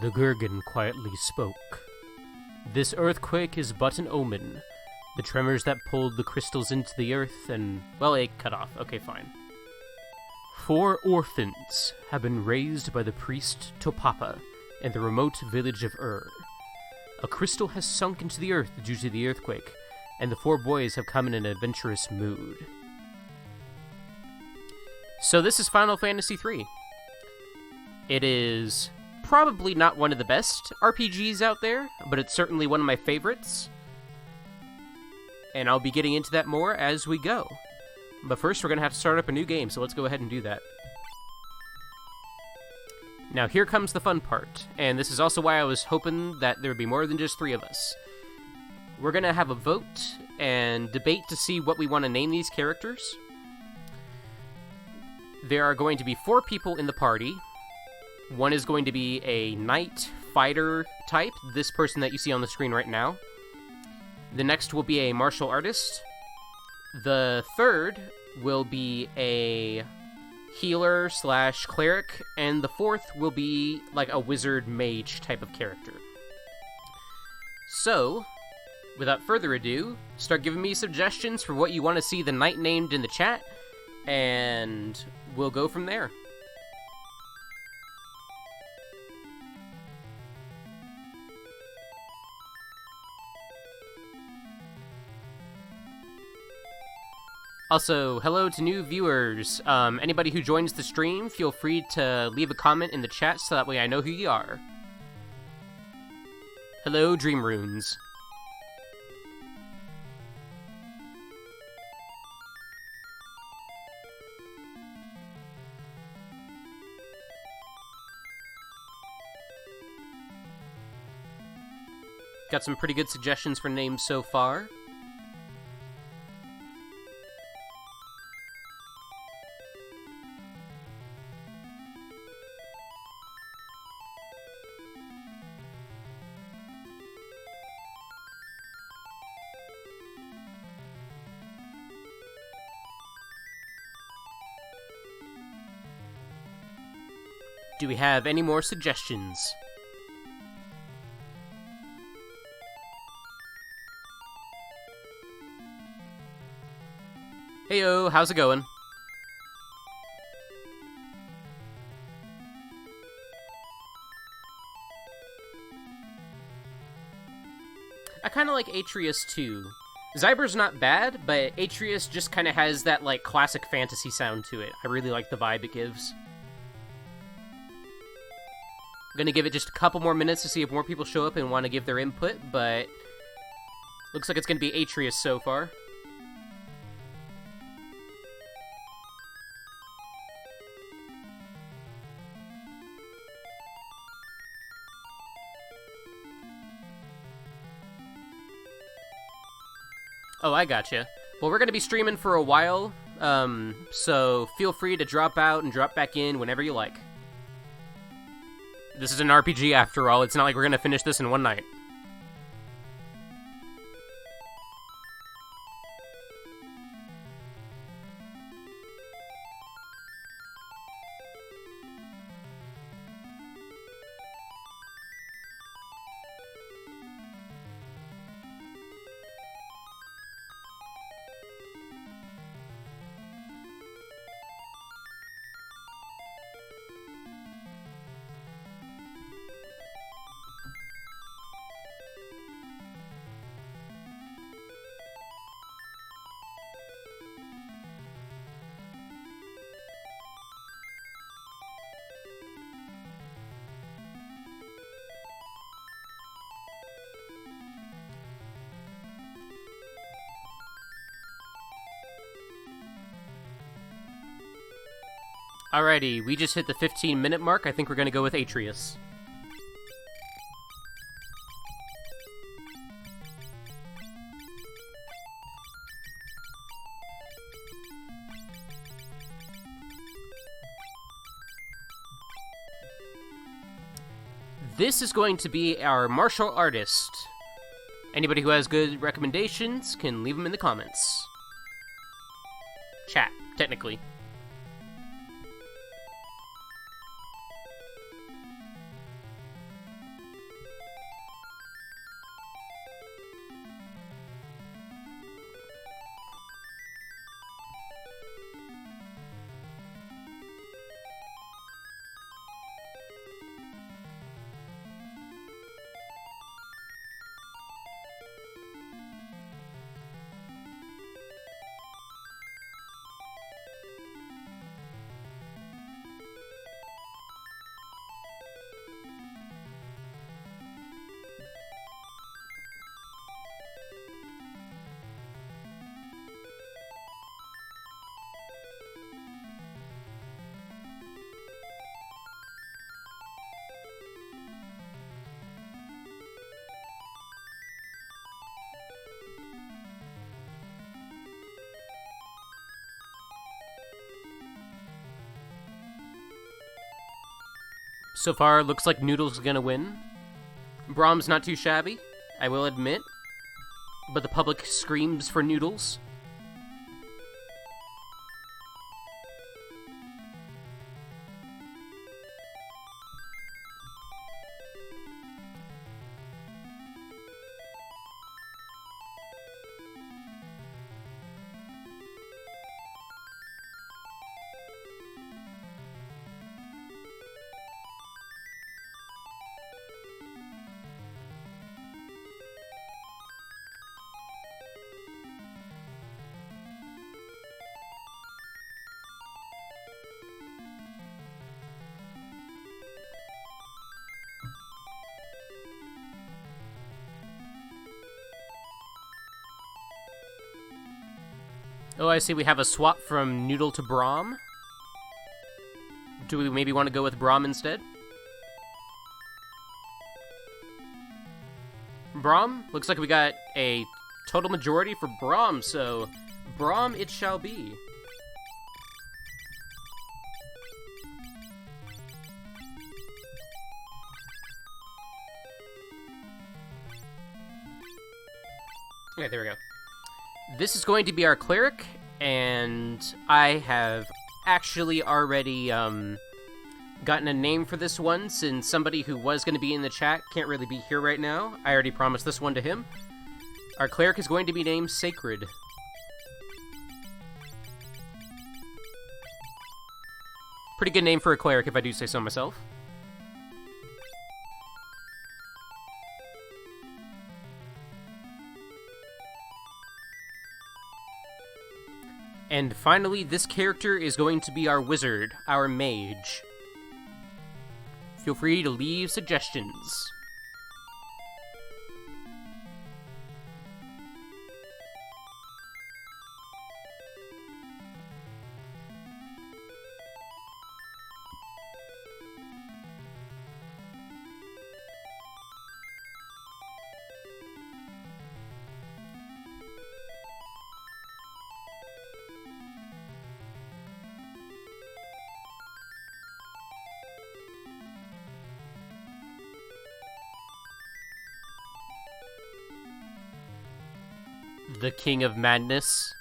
The Gurgan quietly spoke. This earthquake is but an omen. The tremors that pulled the crystals into the earth and, well, it cut off. Okay, fine. 4 orphans have been raised by the priest Topapa in the remote village of A crystal has sunk into the earth due to the earthquake, and the 4 boys have come in an adventurous mood. So this is Final Fantasy III. It is probably not one of the best RPGs out there, but it's certainly one of my favorites. And I'll be getting into that more as we go. But first, we're going to have to start up a new game, so let's go ahead and do that. Now, here comes the fun part, and this is also why I was hoping that there would be more than just 3 of us. We're going to have a vote and debate to see what we want to name these characters. There are going to be 4 people in the party. One is going to be a knight fighter type, this person that you see on the screen right now. The next will be a martial artist. The third will be a healer / cleric, and the 4th will be like a wizard mage type of character. So, without further ado, start giving me suggestions for what you want to see the knight named in the chat, and we'll go from there. Also, hello to new viewers. Anybody who joins the stream, feel free to leave a comment in the chat so that way I know who you are. Hello, Dream Runes. Got some pretty good suggestions for names so far. Do we have any more suggestions? Heyo, how's it going? I kind of like Atreus too. Zyber's not bad, but Atreus just kind of has that like classic fantasy sound to it. I really like the vibe it gives. I'm gonna give it just a couple more minutes to see if more people show up and want to give their input, but looks like it's gonna be Atreus so far. Oh, I gotcha. Well, we're gonna be streaming for a while, so feel free to drop out and drop back in whenever you like. This is an RPG after all, it's not like we're gonna finish this in one night. Alrighty, we just hit the 15-minute mark. I think we're gonna go with Atreus. This is going to be our martial artist. Anybody who has good recommendations can leave them in the comments. Chat, technically. So far, looks like Noodle's gonna win. Brahm's not too shabby, I will admit, but the public screams for Noodles. Oh, I see we have a swap from Noodle to Braum. Do we maybe want to go with Braum instead? Braum? Looks like we got a total majority for Braum, so Braum it shall be. Okay, there we go. This is going to be our cleric, and I have actually already gotten a name for this one, since somebody who was going to be in the chat can't really be here right now. I already promised this one to him. Our cleric is going to be named Sacred. Pretty good name for a cleric, if I do say so myself. And finally, this character is going to be our wizard, our mage. Feel free to leave suggestions. The King of Madness.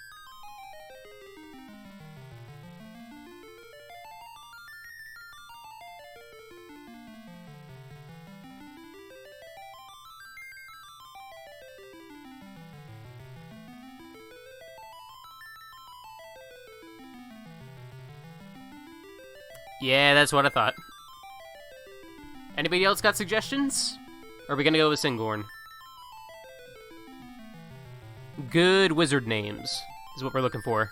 Yeah, that's what I thought. Anybody else got suggestions? Or are we gonna go with Singorn? Good wizard names is what we're looking for.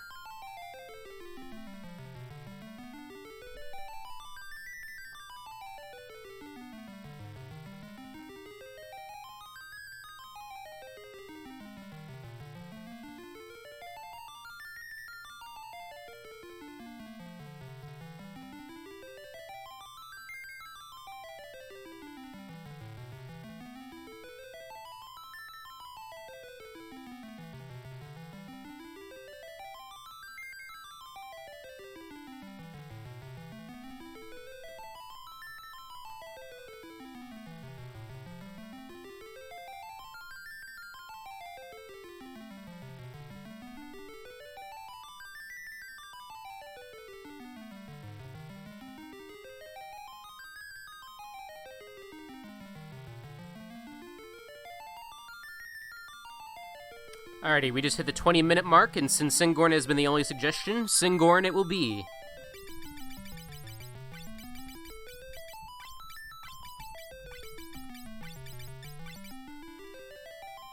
Alrighty, we just hit the 20-minute mark, and since Singorn has been the only suggestion, Singorn it will be.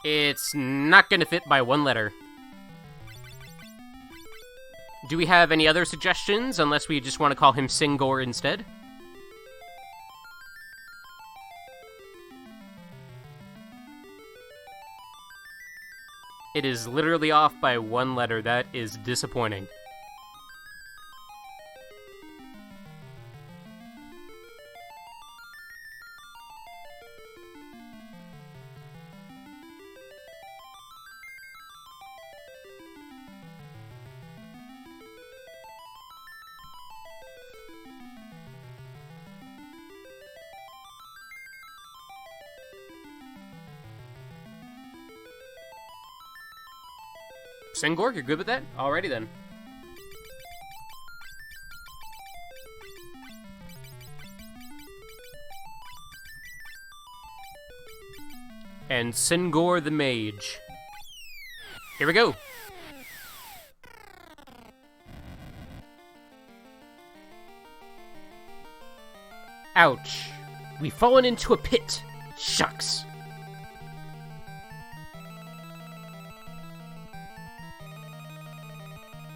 It's not gonna fit by one letter. Do we have any other suggestions, unless we just want to call him Singor instead? It is literally off by one letter. That is disappointing. Sengor, you're good with that? Alrighty then. And Sengor the Mage. Here we go. Ouch. We've fallen into a pit. Shucks.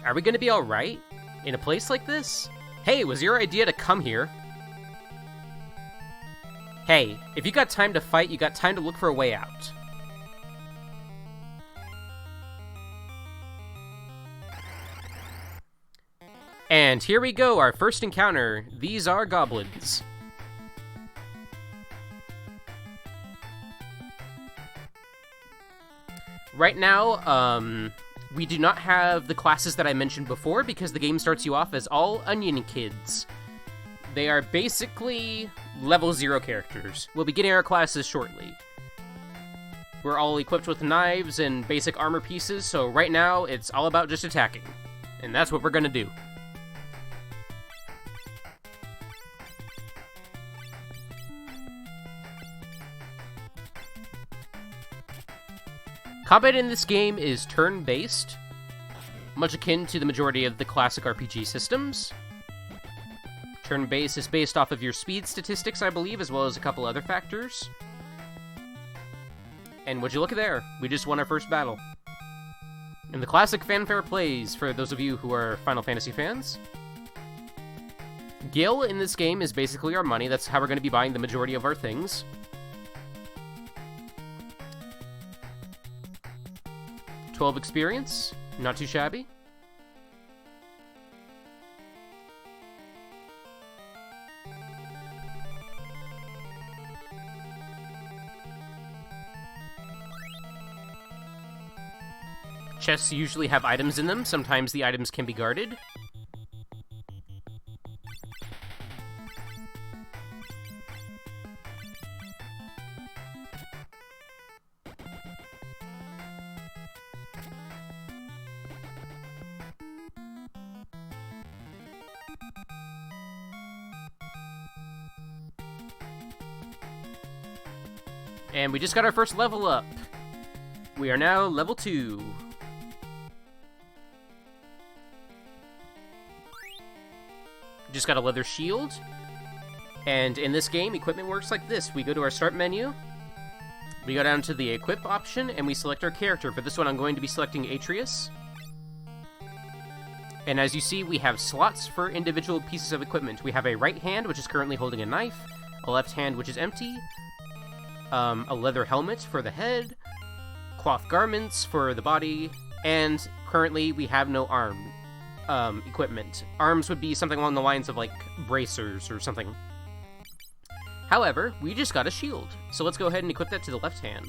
Are we gonna be alright in a place like this? Hey, it was your idea to come here. Hey, if you got time to fight, you got time to look for a way out. And here we go, our first encounter. These are goblins. Right now, we do not have the classes that I mentioned before because the game starts you off as all onion kids. They are basically level 0 characters. We'll be getting our classes shortly. We're all equipped with knives and basic armor pieces, so right now it's all about just attacking. And that's what we're gonna do. Combat in this game is turn-based, much akin to the majority of the classic RPG systems. Turn-based is based off of your speed statistics, I believe, as well as a couple other factors. And would you look at there? We just won our first battle. And the classic fanfare plays, for those of you who are Final Fantasy fans. Gil in this game is basically our money. That's how we're going to be buying the majority of our things. $12 experience, not too shabby. Chests usually have items in them. Sometimes the items can be guarded. And we just got our first level up. We are now level 2. Just got a leather shield. And in this game, equipment works like this. We go to our start menu. We go down to the equip option, and we select our character. For this one, I'm going to be selecting Atreus. And as you see, we have slots for individual pieces of equipment. We have a right hand, which is currently holding a knife. A left hand, which is empty. A leather helmet for the head, cloth garments for the body, and currently we have no arm equipment. Arms would be something along the lines of like bracers or something. However, we just got a shield, so let's go ahead and equip that to the left hand.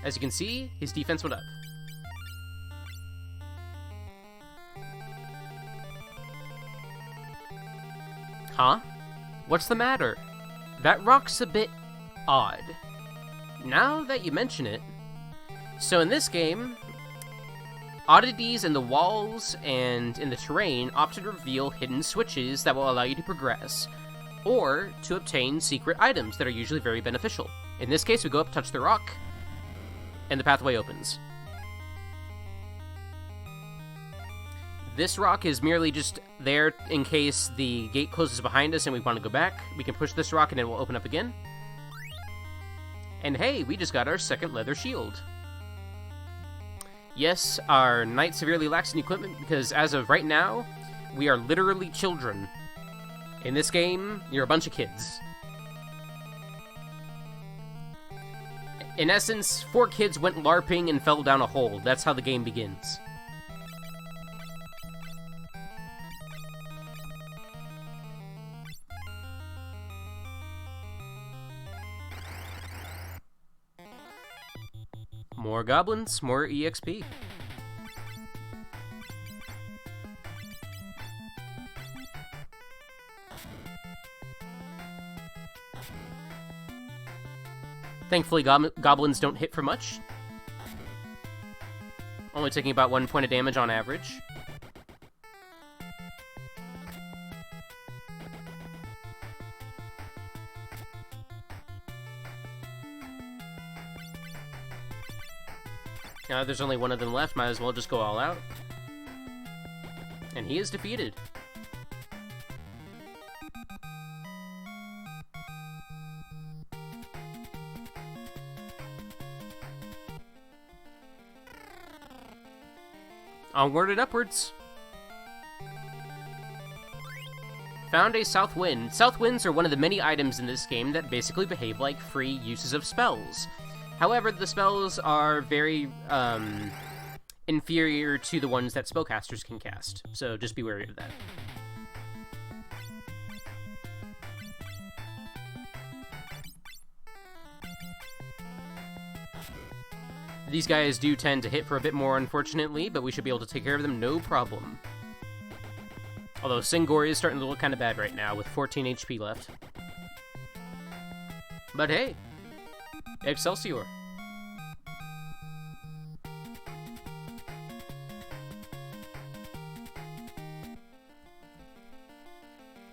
As you can see, his defense went up. Huh? What's the matter? That rock's a bit odd. Now that you mention it. So in this game, oddities in the walls and in the terrain often reveal hidden switches that will allow you to progress, or to obtain secret items that are usually very beneficial. In this case, we go up, touch the rock, and the pathway opens. This rock is merely just there in case the gate closes behind us and we want to go back. We can push this rock and it will open up again. And hey, we just got our second leather shield. Yes, our knight severely lacks in equipment because as of right now, we are literally children. In this game, you're a bunch of kids. In essence, 4 kids went LARPing and fell down a hole. That's how the game begins. More goblins, more EXP. Thankfully, goblins don't hit for much. Only taking about 1 point of damage on average. Now there's only one of them left, might as well just go all out. And he is defeated. Onward and upwards. Found a South Wind. South Winds are one of the many items in this game that basically behave like free uses of spells. However, the spells are very inferior to the ones that spellcasters can cast, so just be wary of that. These guys do tend to hit for a bit more, unfortunately, but we should be able to take care of them no problem. Although Singori is starting to look kind of bad right now, with 14 HP left. But hey, Excelsior.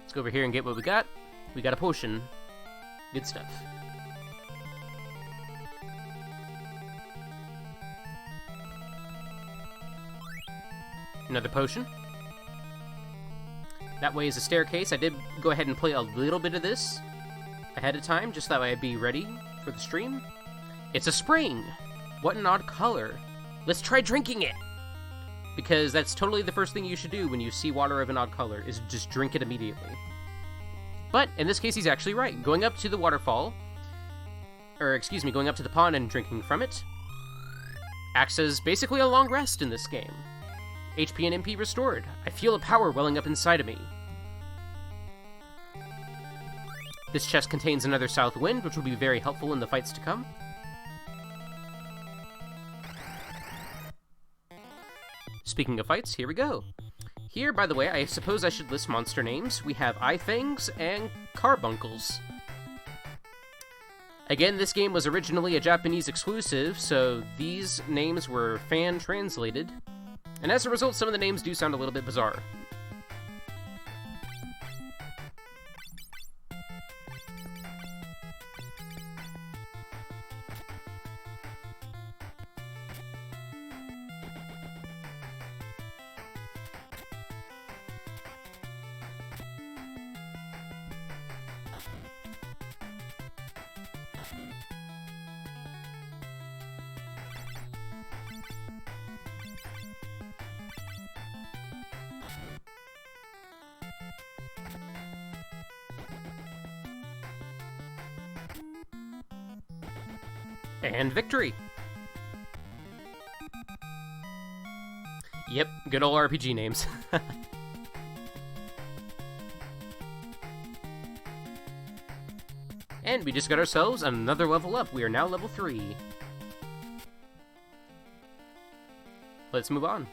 Let's go over here and get what we got. We got a potion. Good stuff. Another potion. That way is a staircase. I did go ahead and play a little bit of this ahead of time, just that way I'd be ready for the stream. It's a spring! What an odd color. Let's try drinking it! Because that's totally the first thing you should do when you see water of an odd color, is just drink it immediately. But, in this case, he's actually right. Going up to the waterfall, or excuse me, going up to the pond and drinking from it, acts as basically a long rest in this game. HP and MP restored. I feel a power welling up inside of me. This chest contains another South Wind, which will be very helpful in the fights to come. Speaking of fights, here we go. Here, by the way, I suppose I should list monster names. We have Eyefangs and Carbuncles. Again, this game was originally a Japanese exclusive, so these names were fan-translated. And as a result, some of the names do sound a little bit bizarre. And victory! Yep, good old RPG names. And we just got ourselves another level up. We are now level 3. Let's move on.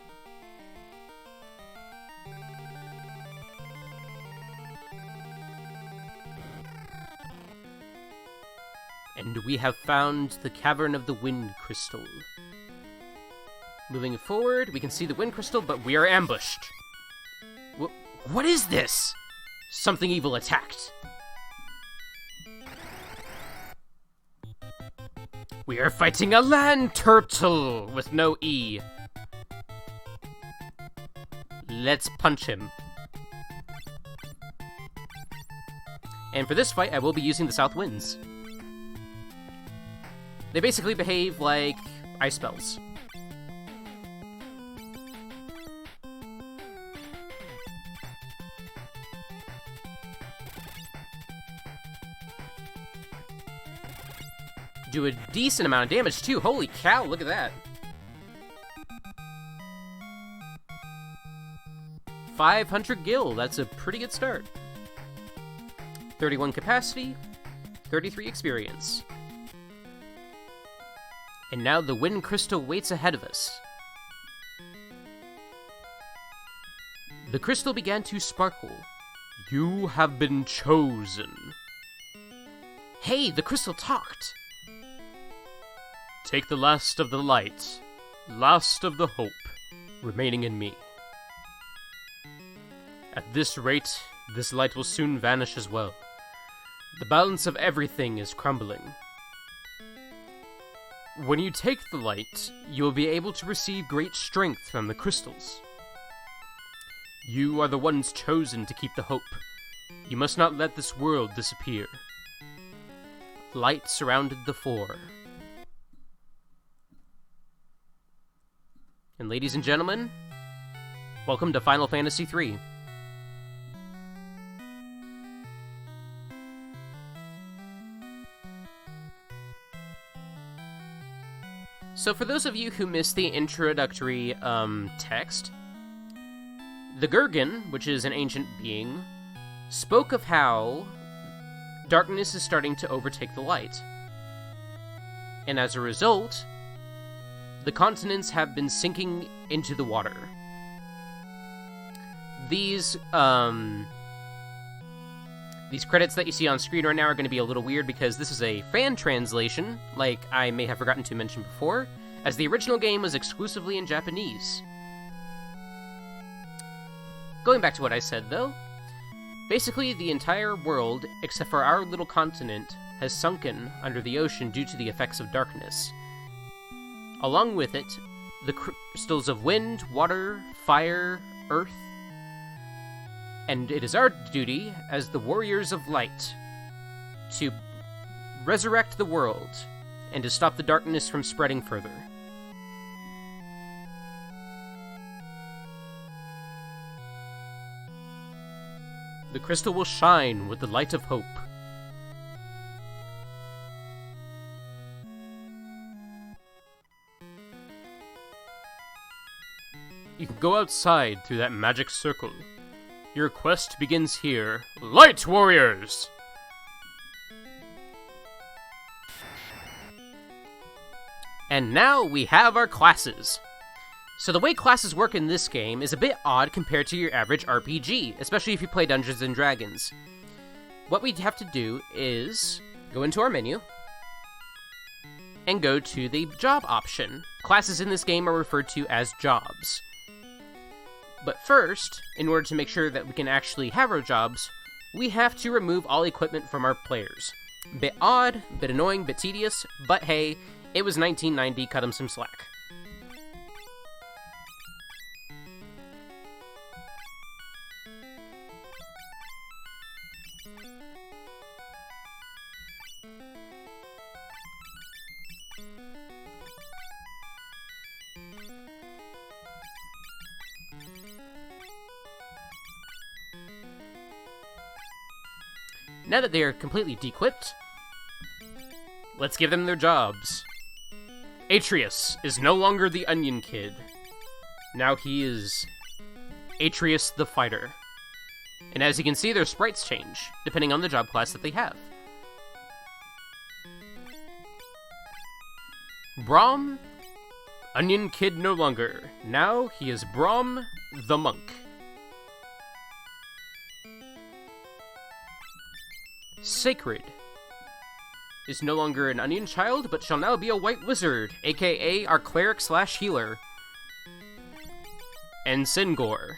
And we have found the Cavern of the Wind Crystal. Moving forward, we can see the Wind Crystal, but we are ambushed. What is this? Something evil attacked. We are fighting a land turtle with no E. Let's punch him. And for this fight, I will be using the South Winds. They basically behave like ice spells. Do a decent amount of damage too. Holy cow, look at that. 500 gil, that's a pretty good start. 31 capacity, 33 experience. And now the Wind Crystal waits ahead of us. The crystal began to sparkle. You have been chosen. Hey, the crystal talked. Take the last of the light. last of the hope remaining in me. At this rate, this light will soon vanish as well. The balance of everything is crumbling. When you take the light, you will be able to receive great strength from the crystals. You are the ones chosen to keep the hope. You must not let this world disappear. Light surrounded the four. And ladies and gentlemen, welcome to Final Fantasy III. So for those of you who missed the introductory text, the Gurgan, which is an ancient being, spoke of how darkness is starting to overtake the light. And as a result, the continents have been sinking into the water. These credits that you see on screen right now are going to be a little weird because this is a fan translation, like I may have forgotten to mention before, as the original game was exclusively in Japanese. Going back to what I said, though, basically the entire world, except for our little continent, has sunken under the ocean due to the effects of darkness. Along with it, the crystals of wind, water, fire, earth, and it is our duty, as the warriors of light, to resurrect the world and to stop the darkness from spreading further. The crystal will shine with the light of hope. You can go outside through that magic circle. Your quest begins here. Light Warriors! And now we have our classes. So the way classes work in this game is a bit odd compared to your average RPG, especially if you play Dungeons & Dragons. What we have to do is go into our menu and go to the job option. Classes in this game are referred to as jobs. But first, in order to make sure that we can actually have our jobs, we have to remove all equipment from our players. Bit odd, bit annoying, bit tedious, but hey, it was 1990, cut them some slack. Now that they are completely dequipped, let's give them their jobs. Atreus is no longer the Onion Kid. Now he is Atreus the Fighter. And as you can see, their sprites change, depending on the job class that they have. Braum, Onion Kid no longer. Now he is Braum the Monk. Sacred is no longer an onion child, but shall now be a white wizard, aka our cleric/healer. And Singor,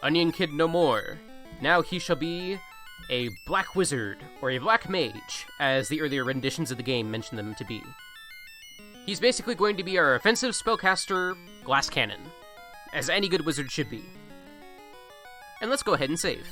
Onion Kid no more. Now he shall be a black wizard, or a black mage, as the earlier renditions of the game mentioned them to be. He's basically going to be our offensive spellcaster, glass cannon, as any good wizard should be. And let's go ahead and save.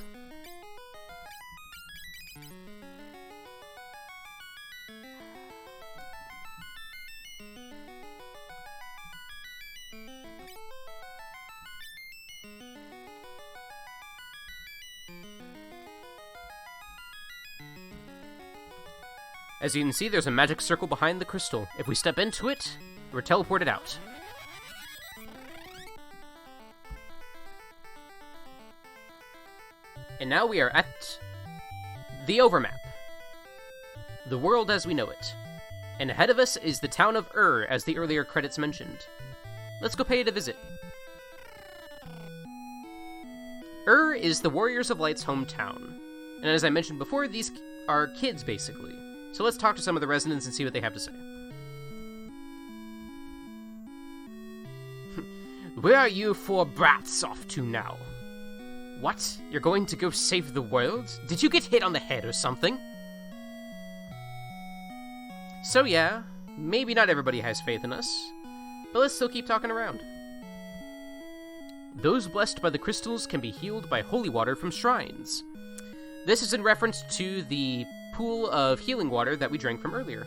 As you can see, there's a magic circle behind the crystal. If we step into it, we're teleported out. And now we are at the overmap. The world as we know it. And ahead of us is the town of as the earlier credits mentioned. Let's go pay it a visit. Is the Warriors of Light's hometown. And as I mentioned before, these are kids, basically. So let's talk to some of the residents and see what they have to say. Where are you four brats off to now? What? You're going to go save the world? Did you get hit on the head or something? So yeah, maybe not everybody has faith in us, but let's still keep talking around. Those blessed by the crystals can be healed by holy water from shrines. This is in reference to the pool of healing water that we drank from earlier.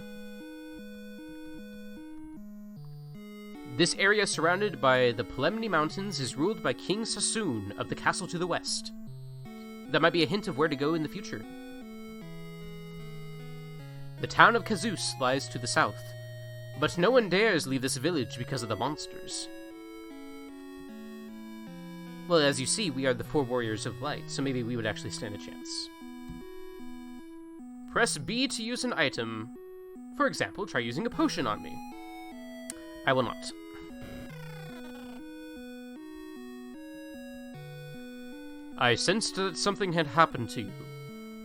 This area surrounded by the Pelemni Mountains is ruled by King Sassoon of the castle to the west. That might be a hint of where to go in the future. The town of Kazus lies to the south, but no one dares leave this village because of the monsters. Well, as you see, we are the 4 warriors of light, so maybe we would actually stand a chance. Press B to use an item. For example, try using a potion on me. I will not. I sensed that something had happened to you.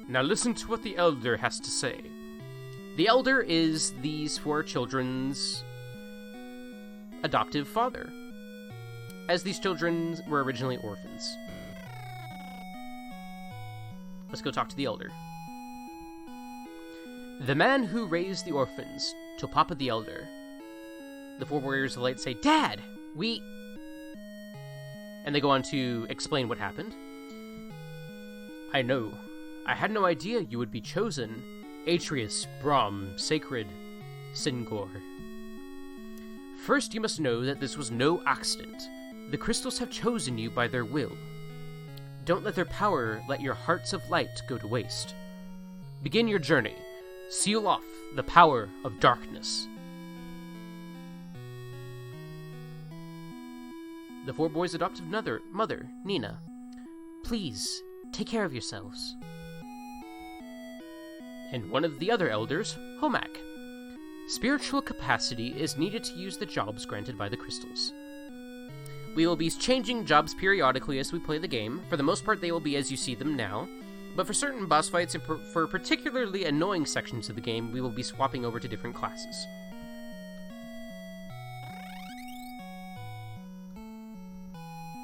Now listen to what the Elder has to say. The Elder is these 4 children's adoptive father, as these children were originally orphans. Let's go talk to the Elder. The man who raised the orphans, to Papa the Elder. The 4 warriors of light say, Dad, we... And they go on to explain what happened. I know. I had no idea you would be chosen. Atreus, Brahm, Sacred, Singor. First, you must know that this was no accident. The crystals have chosen you by their will. Don't let their power let your hearts of light go to waste. Begin your journey. Seal off the power of darkness. The 4 boys' adoptive mother, Nina. Please, take care of yourselves. And one of the other elders, Homak. Spiritual capacity is needed to use the jobs granted by the crystals. We will be changing jobs periodically as we play the game. For the most part, they will be as you see them now. But for certain boss fights and for particularly annoying sections of the game, we will be swapping over to different classes.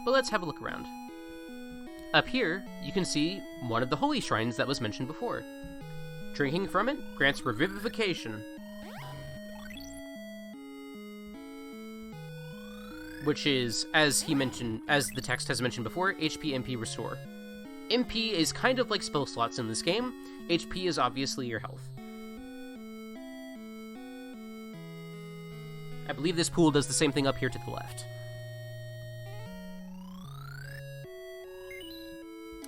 But let's have a look around. Up here, you can see one of the holy shrines that was mentioned before. Drinking from it grants revivification, which is, as the text has mentioned before, HP MP restore. MP is kind of like spell slots in this game. HP is obviously your health. I believe this pool does the same thing up here to the left.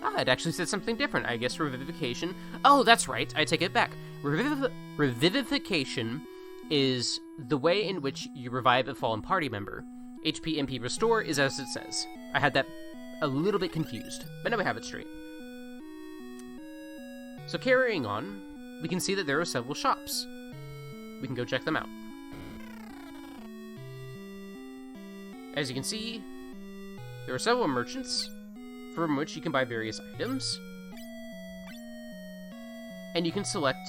Ah, it actually said something different. I guess revivification. Oh, that's right. I take it back. Revivification is the way in which you revive a fallen party member. HP MP restore is as it says. I had that a little bit confused, but now we have it straight. So carrying on, we can see that there are several shops. We can go check them out. As you can see, there are several merchants from which you can buy various items. And you can select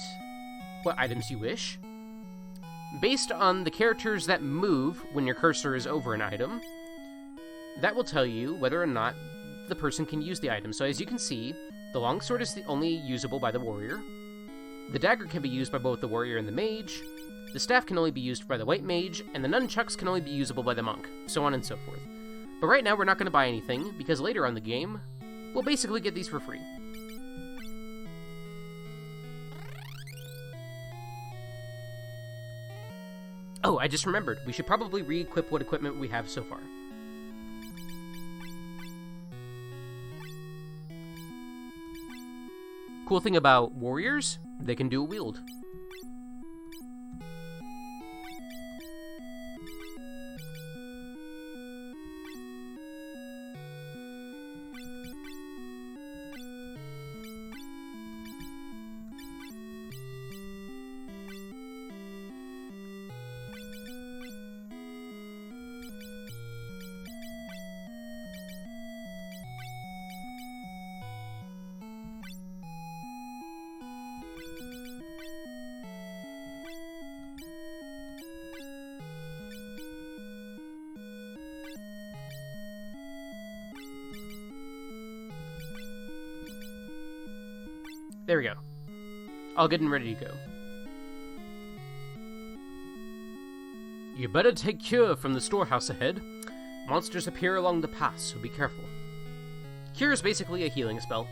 what items you wish. Based on the characters that move when your cursor is over an item, that will tell you whether or not the person can use the item. So as you can see, the longsword is only usable by the warrior. The dagger can be used by both the warrior and the mage. The staff can only be used by the white mage, and the nunchucks can only be usable by the monk, so on and so forth. But right now we're not going to buy anything, because later on in the game, we'll basically get these for free. Oh, I just remembered. We should probably re-equip what equipment we have so far. Cool thing about warriors, they can dual wield. There we go. All good and ready to go. You better take cure from the storehouse ahead. Monsters appear along the path, so be careful. Cure is basically a healing spell.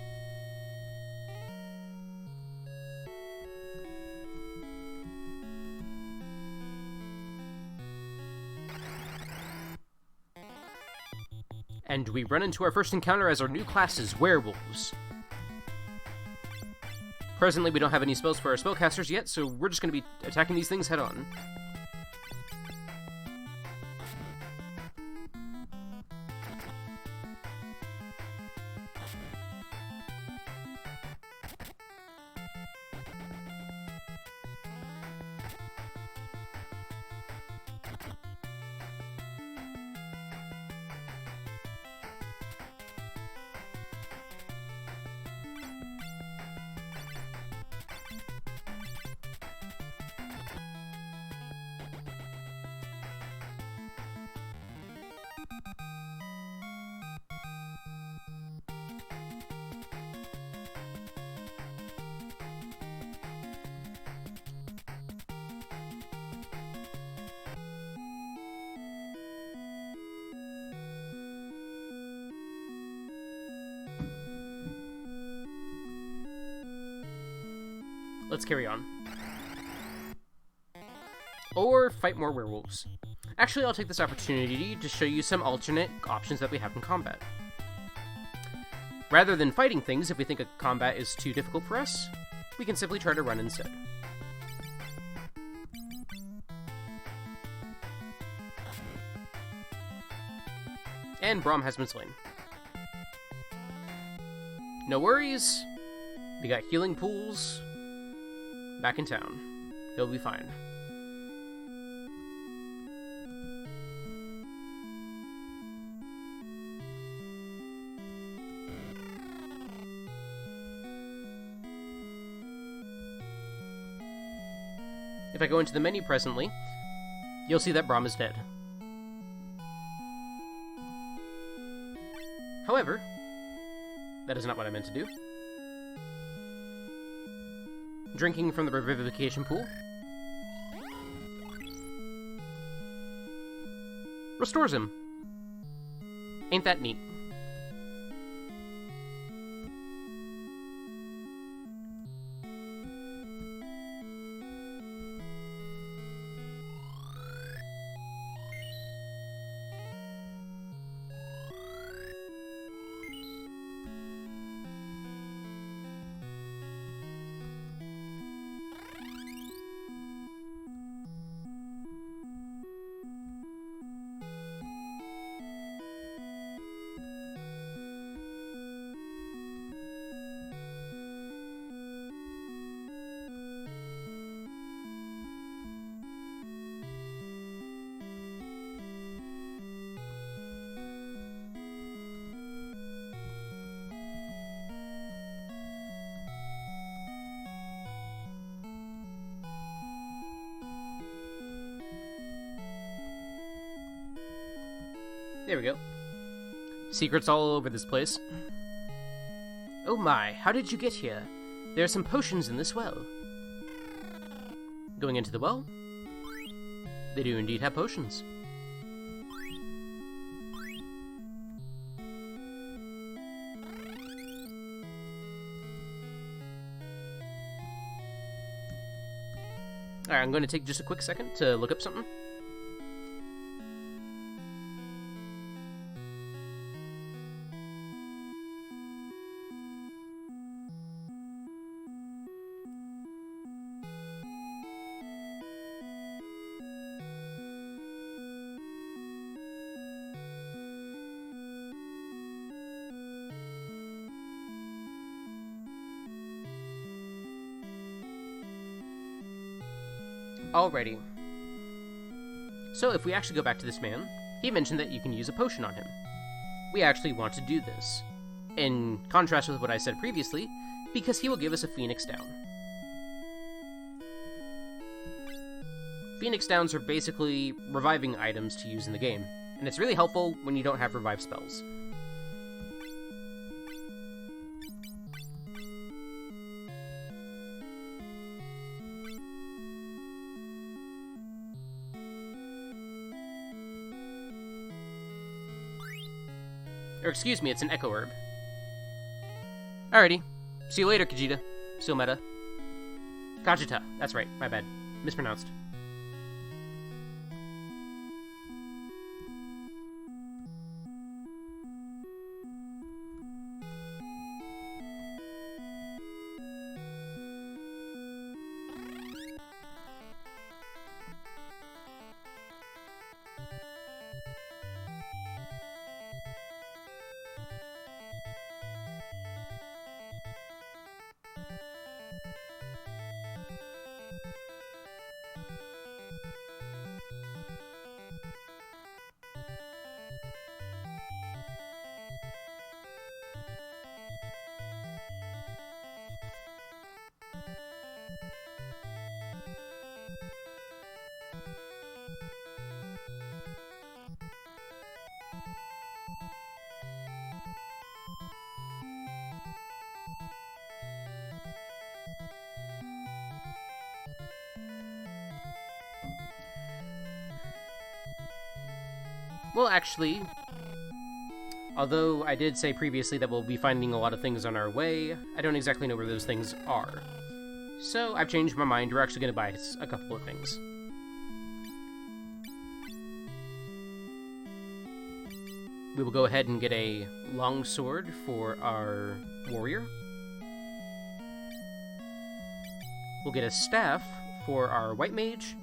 And we run into our first encounter as our new class is werewolves. Presently, we don't have any spells for our spellcasters yet, so we're just going to be attacking these things head-on. Let's carry on. Or fight more werewolves. Actually, I'll take this opportunity to show you some alternate options that we have in combat. Rather than fighting things, if we think a combat is too difficult for us, we can simply try to run instead. And Braum has been slain. No worries. We got healing pools. Back in town. He'll be fine. If I go into the menu presently, you'll see that Braum is dead. However, that is not what I meant to do. Drinking from the revivification pool restores him. Ain't that neat? There we go. Secrets all over this place. Oh my, how did you get here? There are some potions in this well. Going into the well? They do indeed have potions. Alright, I'm going to take just a quick second to look up something. Alrighty. So if we actually go back to this man, he mentioned that you can use a potion on him. We actually want to do this, in contrast with what I said previously, because he will give us a Phoenix Down. Phoenix Downs are basically reviving items to use in the game, and it's really helpful when you don't have revive spells. Or excuse me, it's an echo herb. Alrighty. See you later, Kajita. Still meta. Kajita. That's right. My bad. Mispronounced. Well, actually, although I did say previously that we'll be finding a lot of things on our way, I don't exactly know where those things are. So I've changed my mind. We're actually going to buy a couple of things. We will go ahead and get a longsword for our warrior. We'll get a staff for our white mage.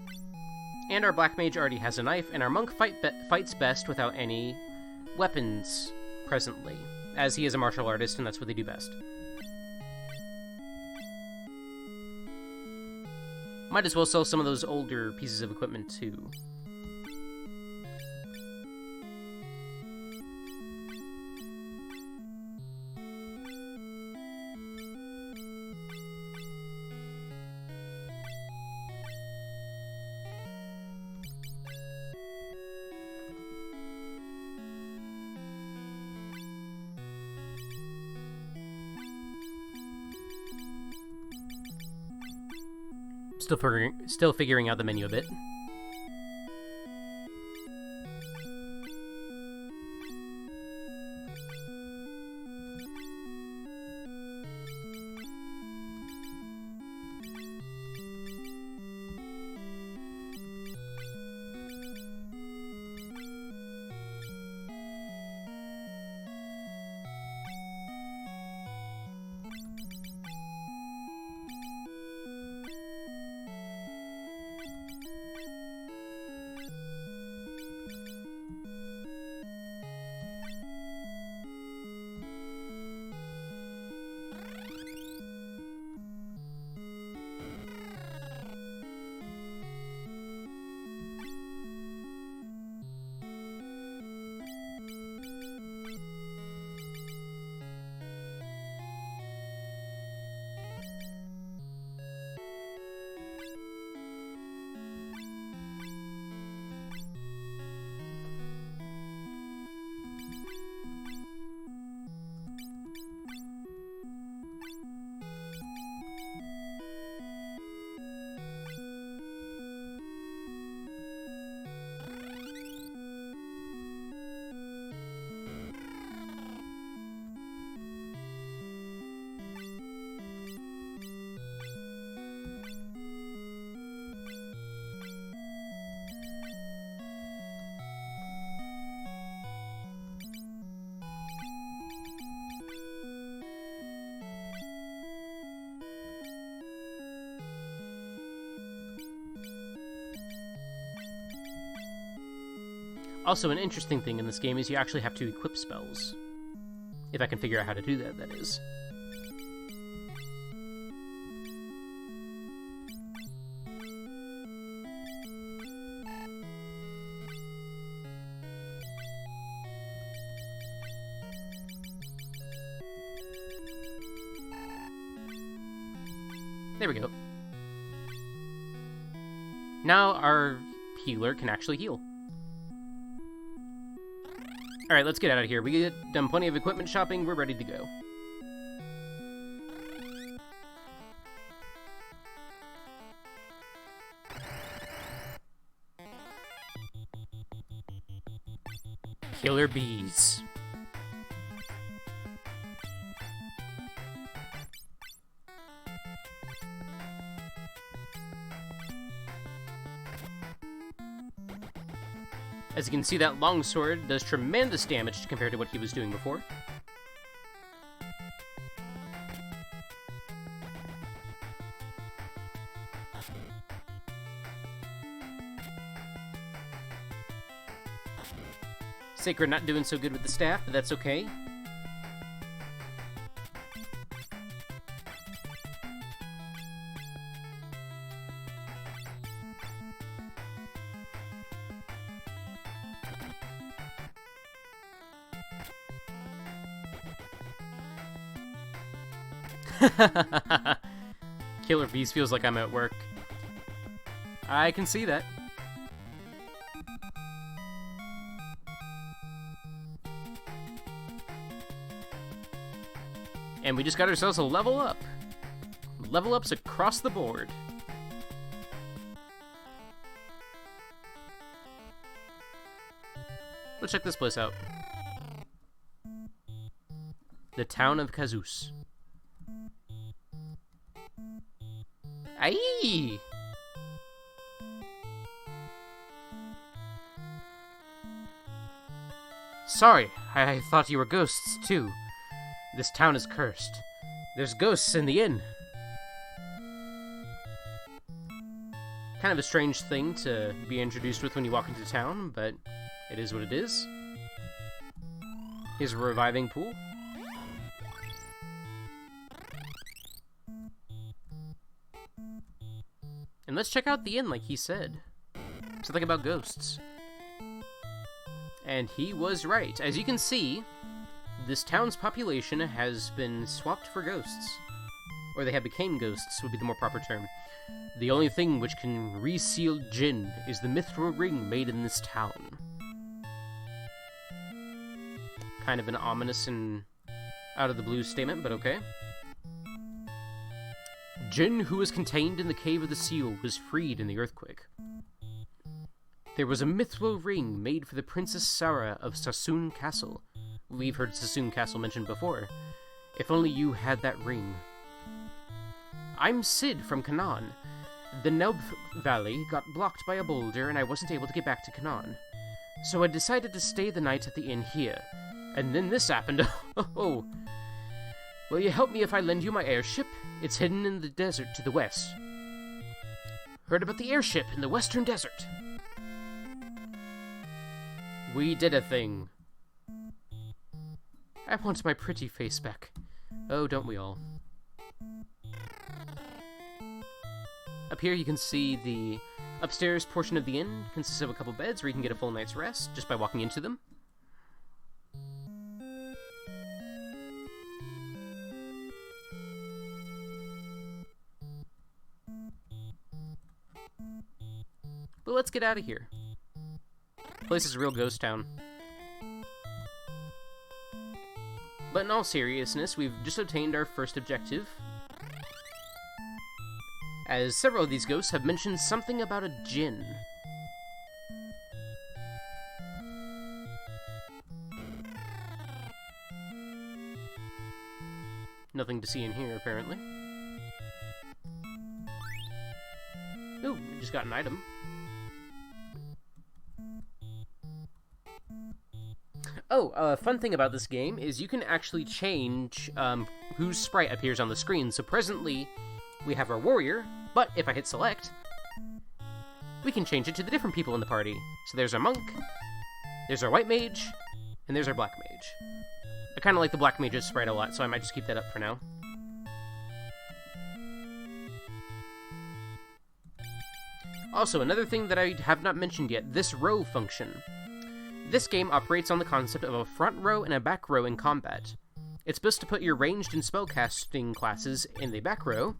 And our black mage already has a knife, and our monk fights best without any weapons presently, as he is a martial artist and that's what they do best. Might as well sell some of those older pieces of equipment too. Still figuring out the menu a bit. Also, an interesting thing in this game is you actually have to equip spells. If I can figure out how to do that, that is. There we go. Now our healer can actually heal. Alright, let's get out of here. We done plenty of equipment shopping. We're ready to go. Killer bees. As you can see, that longsword does tremendous damage compared to what he was doing before. Sacred not doing so good with the staff, but that's okay. Killer Beast feels like I'm at work. I can see that. And we just got ourselves a level up. Level ups across the board. Let's check this place out. The town of Kazus. Aye! Sorry, I thought you were ghosts, too. This town is cursed. There's ghosts in the inn. Kind of a strange thing to be introduced with when you walk into town, but it is what it is. Here's a reviving pool. And let's check out the inn like he said. Something about ghosts. And he was right. As you can see, this town's population has been swapped for ghosts. Or they have become ghosts, would be the more proper term. The only thing which can reseal Jinn is the mithril ring made in this town. Kind of an ominous and out-of-the-blue statement, but okay. Jinn, who was contained in the Cave of the Seal, was freed in the earthquake. There was a mithril ring made for the Princess Sarah of Sassoon Castle. We've heard Sassoon Castle mentioned before. If only you had that ring. I'm Sid from Canaan. The Nelb Valley got blocked by a boulder and I wasn't able to get back to Canaan. So I decided to stay the night at the inn here. And then this happened. Oh. Will you help me if I lend you my airship? It's hidden in the desert to the west. Heard about the airship in the western desert. We did a thing. I want my pretty face back. Oh, don't we all? Up here you can see the upstairs portion of the inn consists of a couple beds where you can get a full night's rest just by walking into them. But let's get out of here. This place is a real ghost town. But in all seriousness, we've just obtained our first objective, as several of these ghosts have mentioned something about a djinn. Nothing to see in here, apparently. Ooh, we just got an item. Oh, a fun thing about this game is you can actually change whose sprite appears on the screen. So presently, we have our warrior, but if I hit select, we can change it to the different people in the party. So there's our monk, there's our white mage, and there's our black mage. I kind of like the black mage's sprite a lot, so I might just keep that up for now. Also, another thing that I have not mentioned yet, this row function. This game operates on the concept of a front row and a back row in combat. It's best to put your ranged and spellcasting classes in the back row,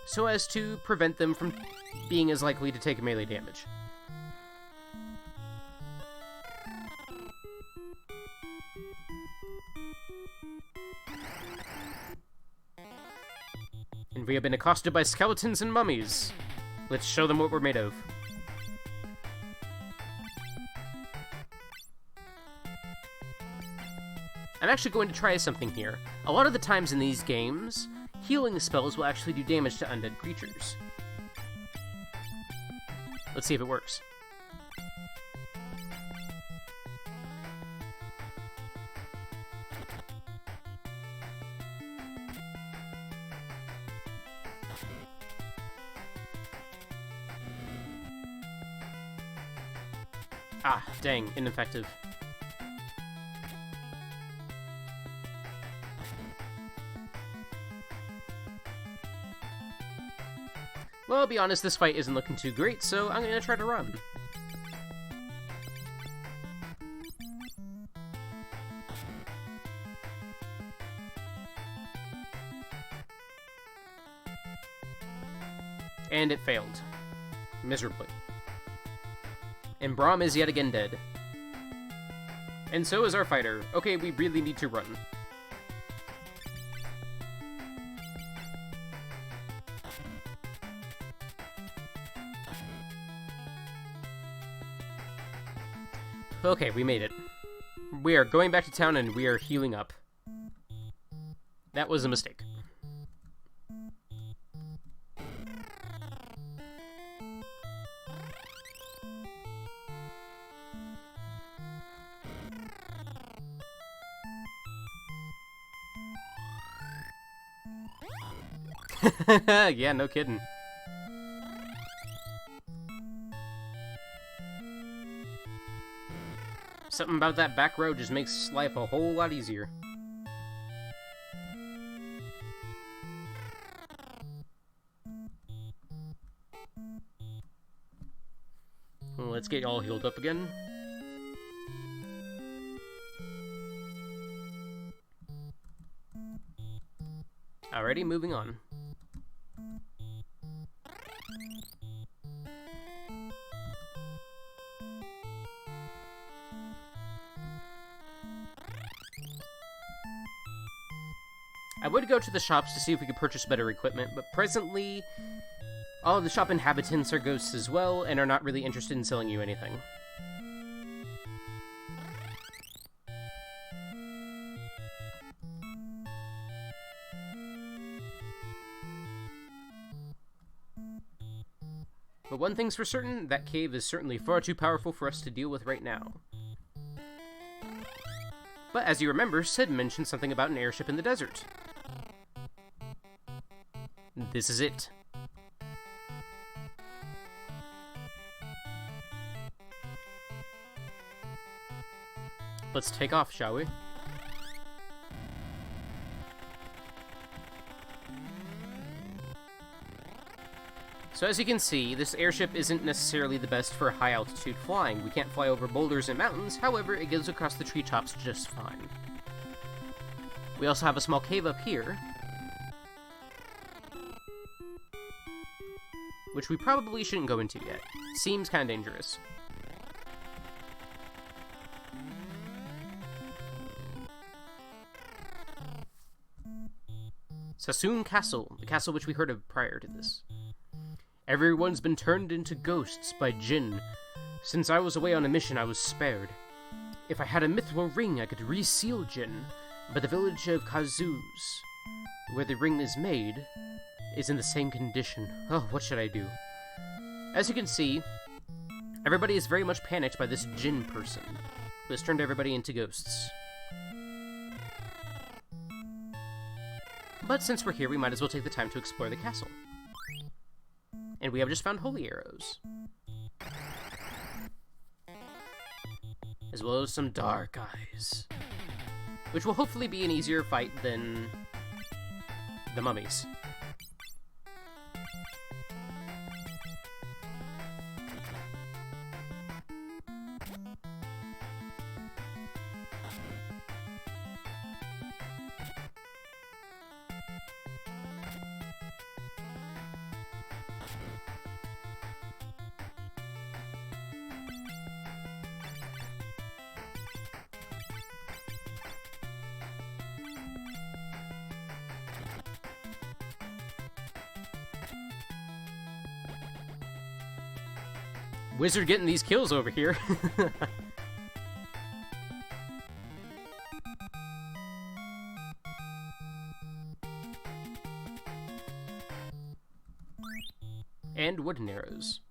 so as to prevent them from being as likely to take melee damage. And we have been accosted by skeletons and mummies. Let's show them what we're made of. I'm actually going to try something here. A lot of the times in these games, healing spells will actually do damage to undead creatures. Let's see if it works. Ah, dang, ineffective. Well, I'll be honest, this fight isn't looking too great, so I'm gonna try to run. And it failed. Miserably. And Braum is yet again dead. And so is our fighter. Okay, we really need to run. Okay, we made it. We are going back to town and we are healing up. That was a mistake. Yeah, no kidding. Something about that back road just makes life a whole lot easier. Well, let's get all healed up again. Alrighty, moving on. I would go to the shops to see if we could purchase better equipment, but presently, all of the shop inhabitants are ghosts as well, and are not really interested in selling you anything. But one thing's for certain, that cave is certainly far too powerful for us to deal with right now. But as you remember, Sid mentioned something about an airship in the desert. This is it. Let's take off, shall we? So as you can see, this airship isn't necessarily the best for high-altitude flying. We can't fly over boulders and mountains, however, it goes across the treetops just fine. We also have a small cave up here, which we probably shouldn't go into yet. Seems kind of dangerous. Sassoon Castle, the castle which we heard of prior to this. Everyone's been turned into ghosts by Jinn. Since I was away on a mission, I was spared. If I had a mithril ring, I could reseal Jinn, but the village of Kazuz, where the ring is made, is in the same condition. Oh, what should I do? As you can see, everybody is very much panicked by this Jinn person, who has turned everybody into ghosts. But since we're here, we might as well take the time to explore the castle. And we have just found holy arrows. As well as some dark eyes. Which will hopefully be an easier fight than the mummies. Wizard getting these kills over here. And wooden arrows.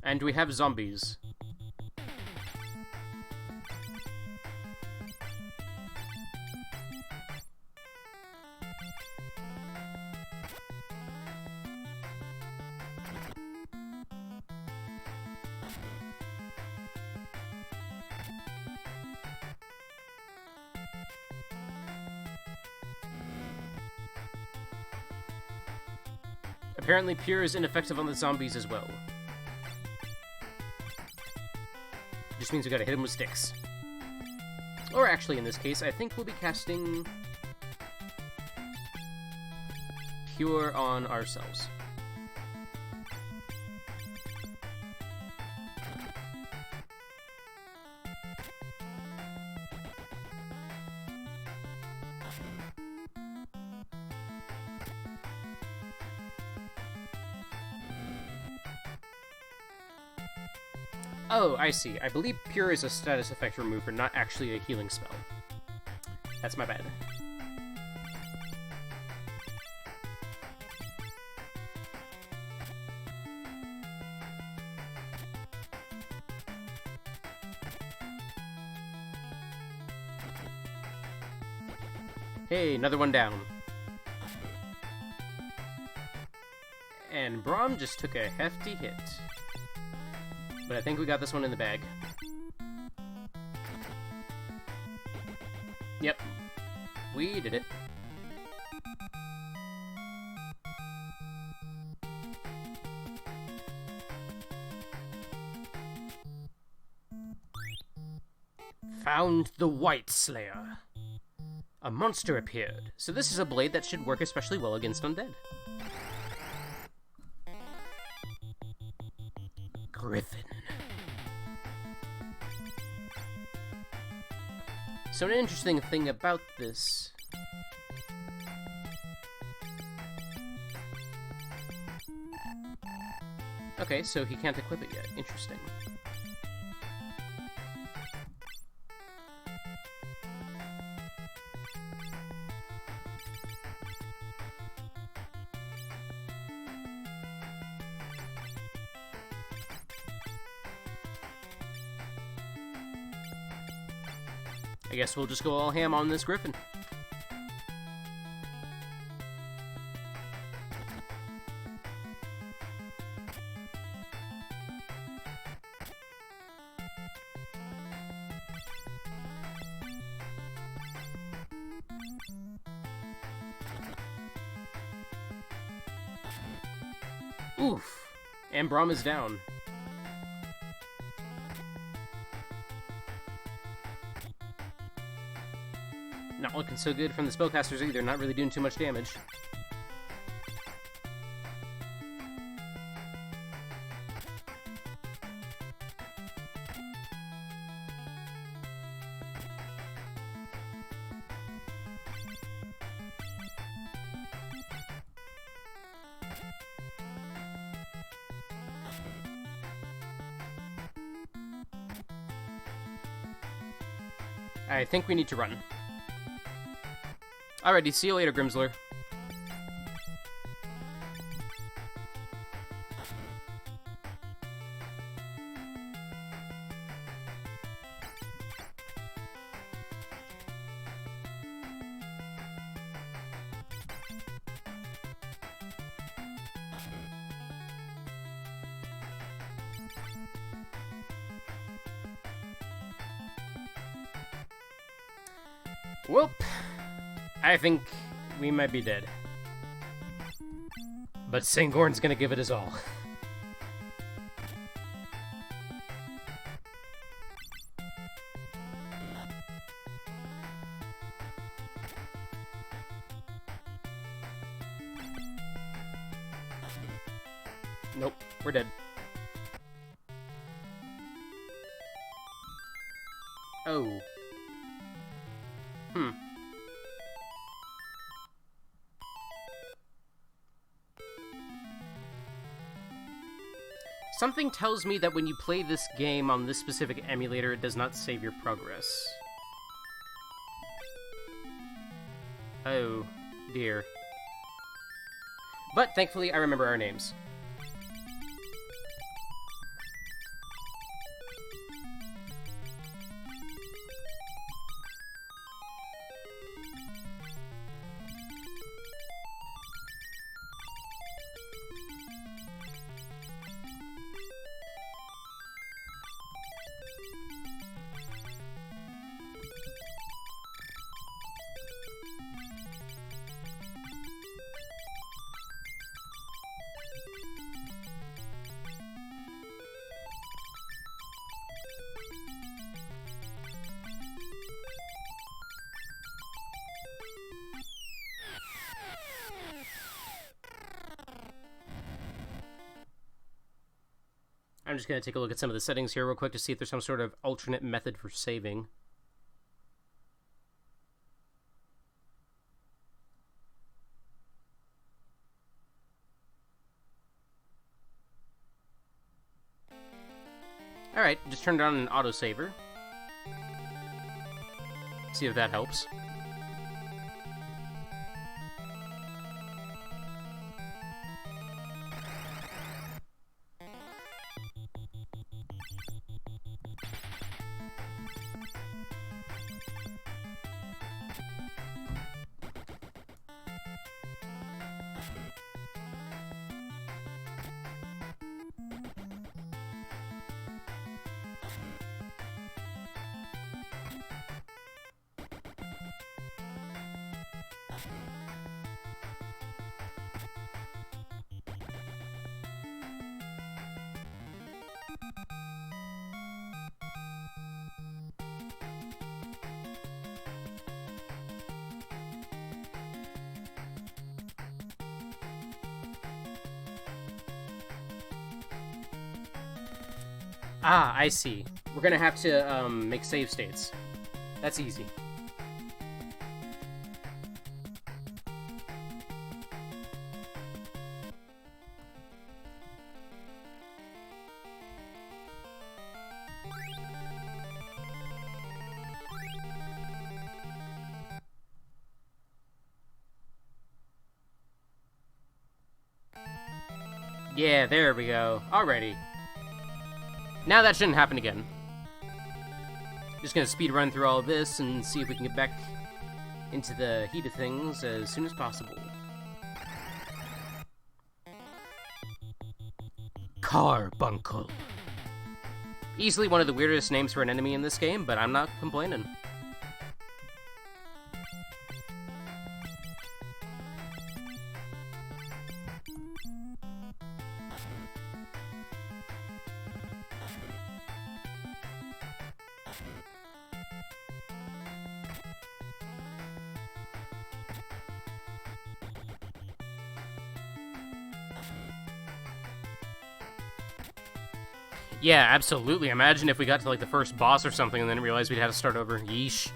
And we have zombies. Apparently Pure is ineffective on the zombies as well. Just means we gotta hit him with sticks. Or actually, in this case, I think we'll be casting Pure on ourselves. Oh, I see. I believe Pure is a status effect remover, not actually a healing spell. That's my bad. Hey, another one down. And Braum just took a hefty hit. But I think we got this one in the bag. Yep. We did it. Found the White Slayer. A monster appeared, so this is a blade that should work especially well against undead. Griffin. So an interesting thing about this... Okay, so he can't equip it yet. Interesting. I guess we'll just go all ham on this Griffin. Oof. And Braum is down. Not looking so good from the spellcasters either, not really doing too much damage. I think we need to run. Alrighty, see you later, Grimsler. Well, I think we might be dead. But Sangorn's gonna give it his all. Nope, we're dead. Oh. Something tells me that when you play this game on this specific emulator, it does not save your progress. Oh, dear. But thankfully, I remember our names. I'm just going to take a look at some of the settings here real quick to see if there's some sort of alternate method for saving. Alright, just turned on an autosaver. See if that helps. Ah, I see. We're gonna have to, make save states. That's easy. Yeah, there we go. Alrighty. Now that shouldn't happen again. Just gonna speed run through all of this and see if we can get back into the heat of things as soon as possible. Carbuncle. Easily one of the weirdest names for an enemy in this game, but I'm not complaining. Yeah, absolutely. Imagine if we got to, like, the first boss or something and then realized we'd have to start over. Yeesh.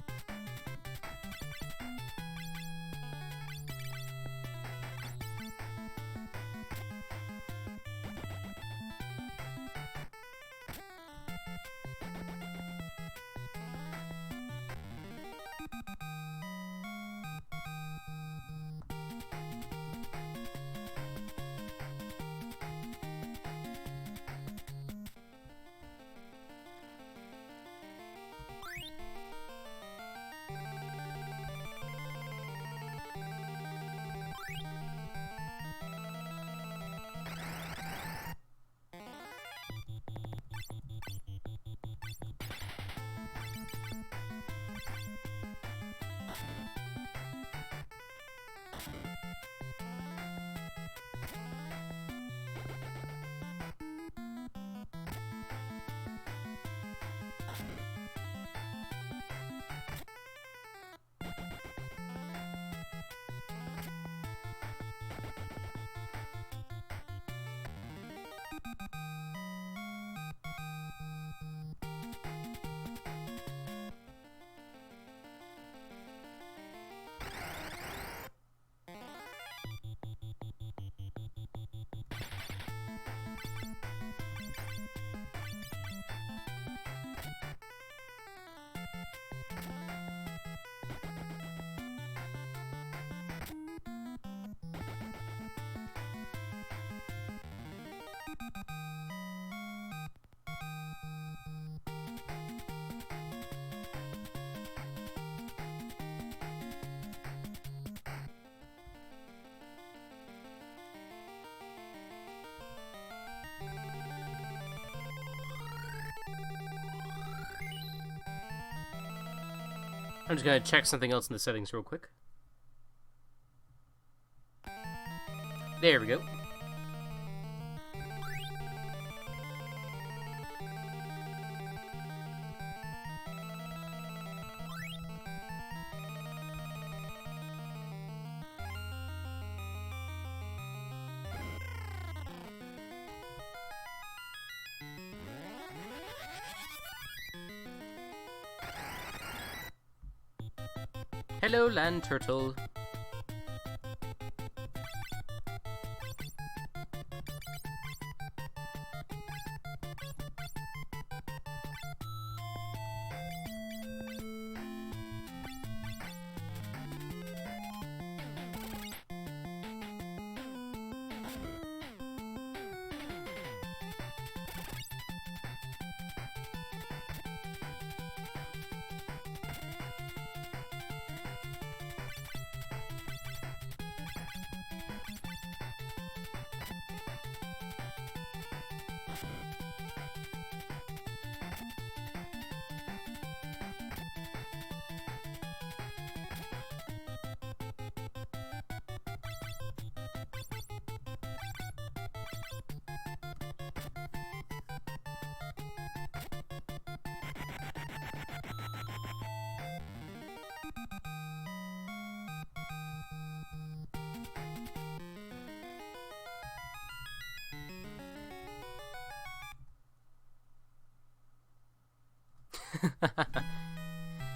I'm just gonna check something else in the settings real quick. There we go. Hello, land turtle.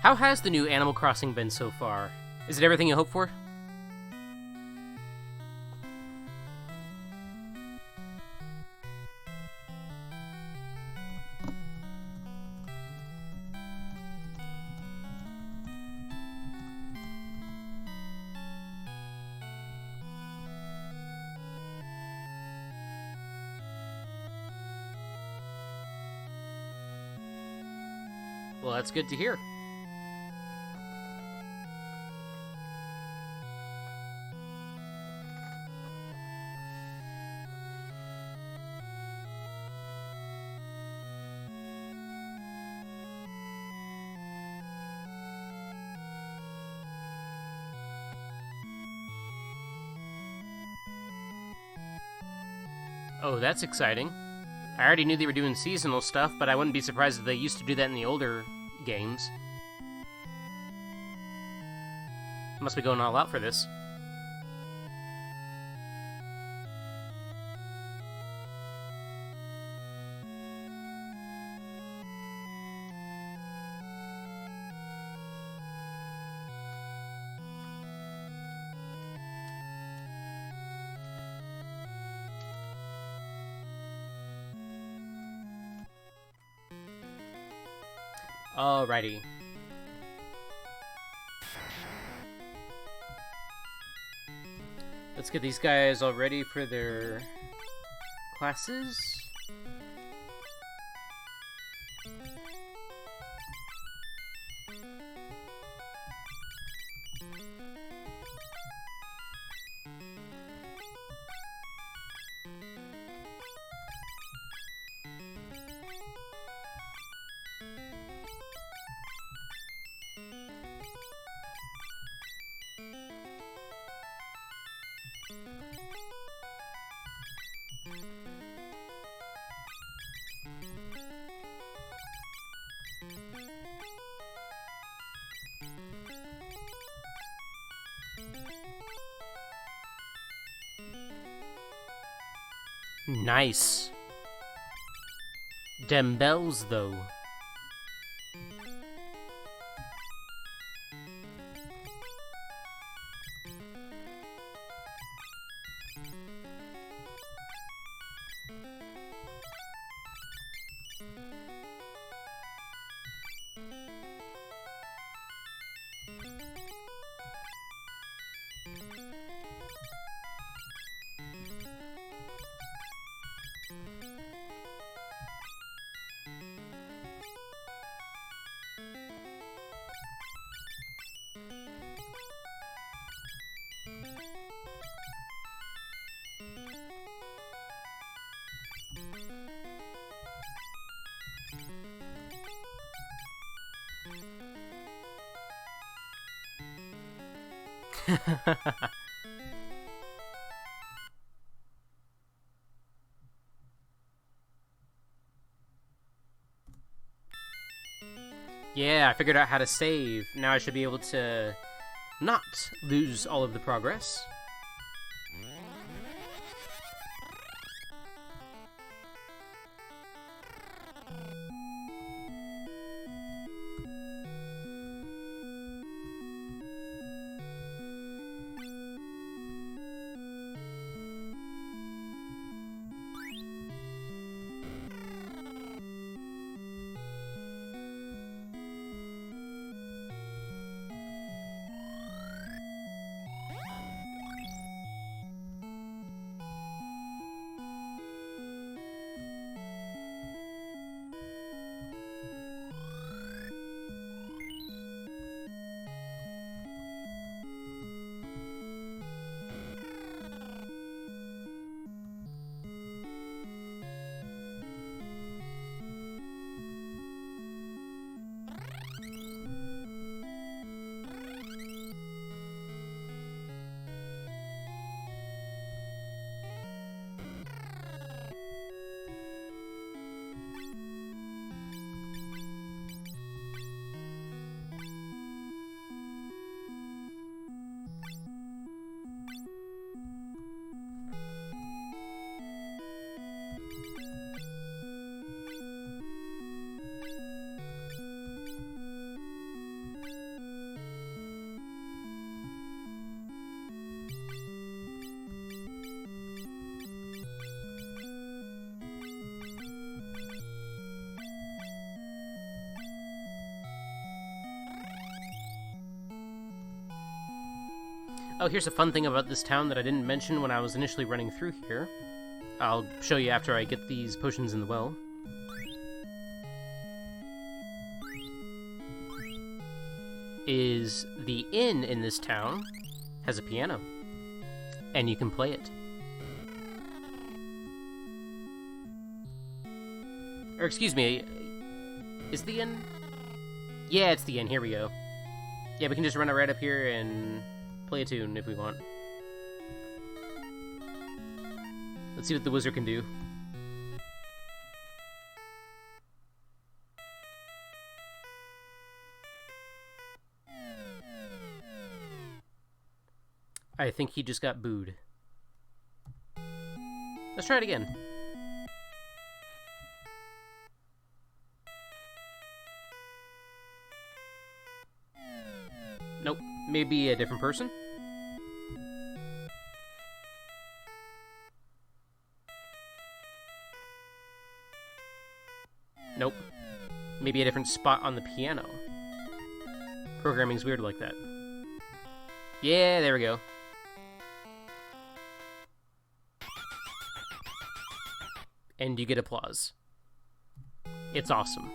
How has the new Animal Crossing been so far? Is it everything you hoped for? Well, that's good to hear. Oh, that's exciting. I already knew they were doing seasonal stuff, but I wouldn't be surprised if they used to do that in the older games. Must be going all out for this. Alrighty. Let's get these guys all ready for their classes. Nice. Dem bells, though. Yeah, I figured out how to save. Now I should be able to not lose all of the progress. Oh, here's a fun thing about this town that I didn't mention when I was initially running through here. I'll show you after I get these potions in the well. Is the inn in this town has a piano, and you can play it. Or excuse me, is the inn? Yeah, it's the inn. Here we go. Yeah, we can just run it right up here and play a tune if we want. Let's see what the wizard can do. I think he just got booed. Let's try it again. Nope. Maybe a different person? Nope. Maybe a different spot on the piano. Programming's weird like that. Yeah, there we go. And you get applause. It's awesome.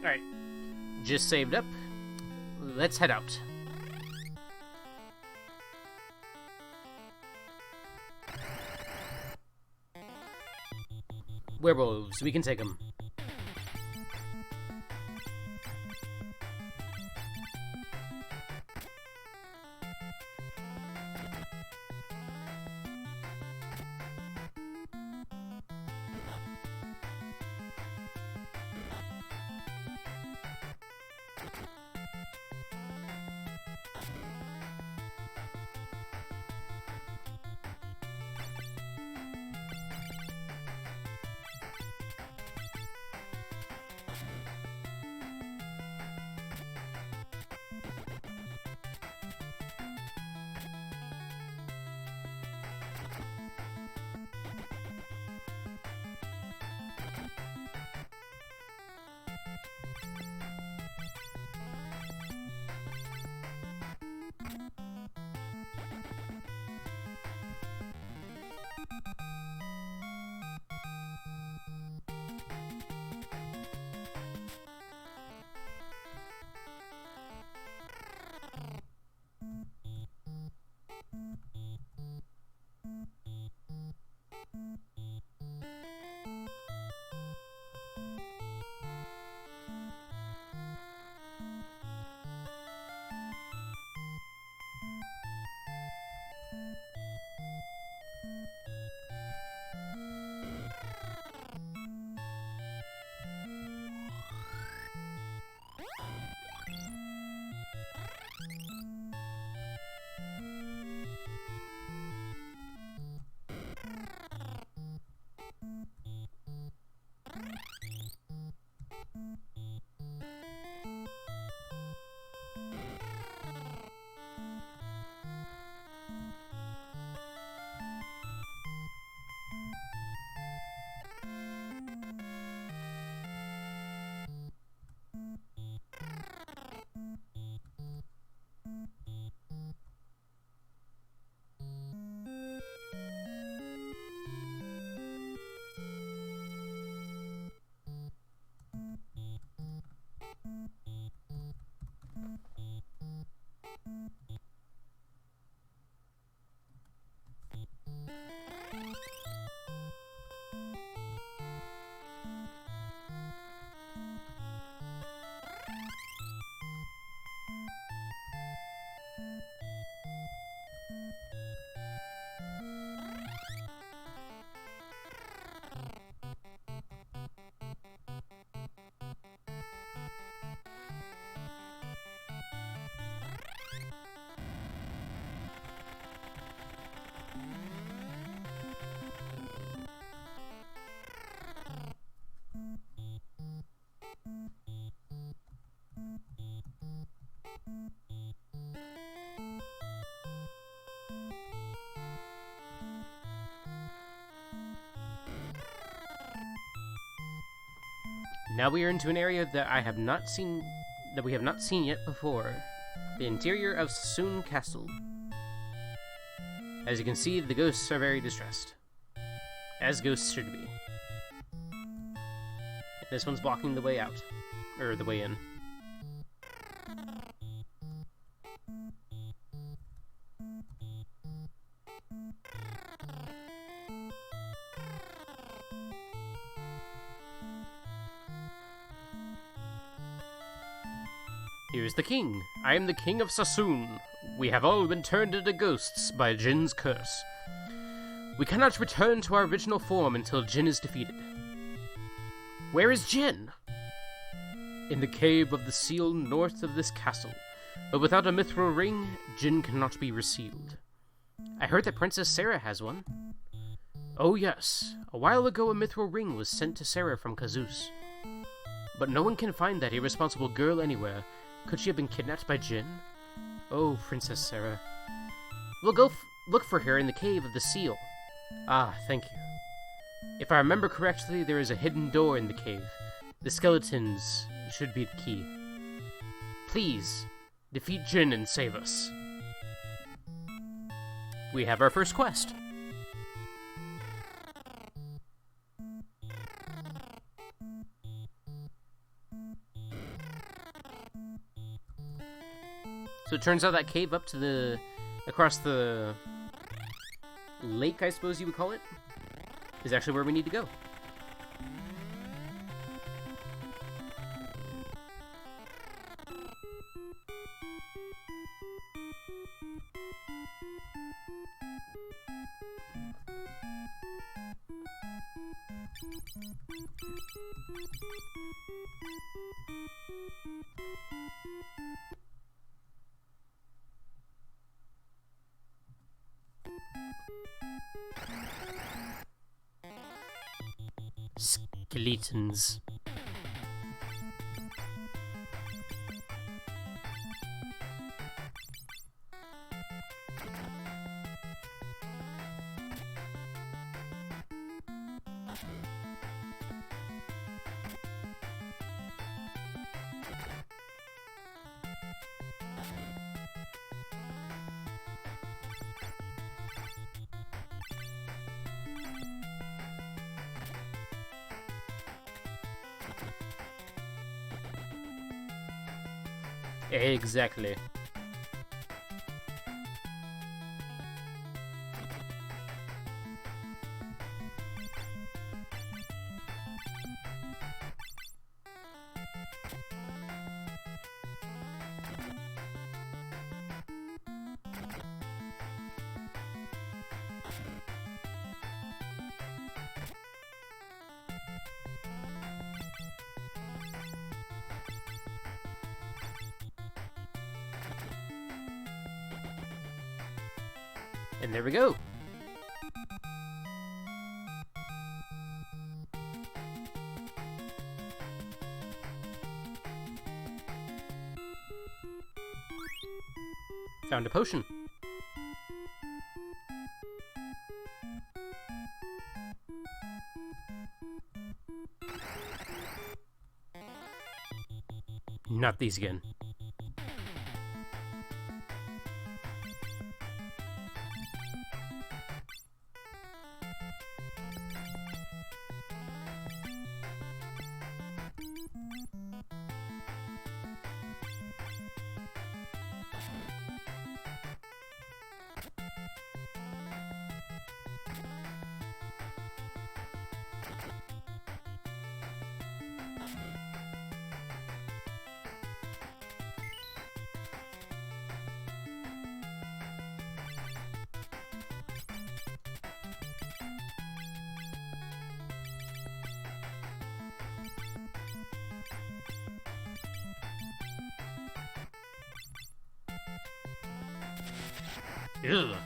Alright, just saved up. Let's head out. Werewolves, we can take them. Now we are into an area that we have not seen yet before. The interior of Sassoon Castle. As you can see, the ghosts are very distressed. As ghosts should be. This one's blocking the way out. Or the way in. Here's the king. I am the king of Sassoon. We have all been turned into ghosts by Jin's curse. We cannot return to our original form until Jin is defeated. Where is Jin? In the cave of the seal north of this castle. But without a mithril ring, Jin cannot be resealed. I heard that Princess Sarah has one. Oh yes, a while ago a mithril ring was sent to Sarah from Kazus. But no one can find that irresponsible girl anywhere. Could she have been kidnapped by Jin? Oh, Princess Sarah. We'll go look for her in the cave of the seal. Ah, thank you. If I remember correctly, there is a hidden door in the cave. The skeletons should be the key. Please, defeat Jin and save us. We have our first quest. So it turns out that cave up to across the lake, I suppose you would call it, is actually where we need to go. Skeletons. Exactly. And there we go. Found a potion. Not these again. Ugh.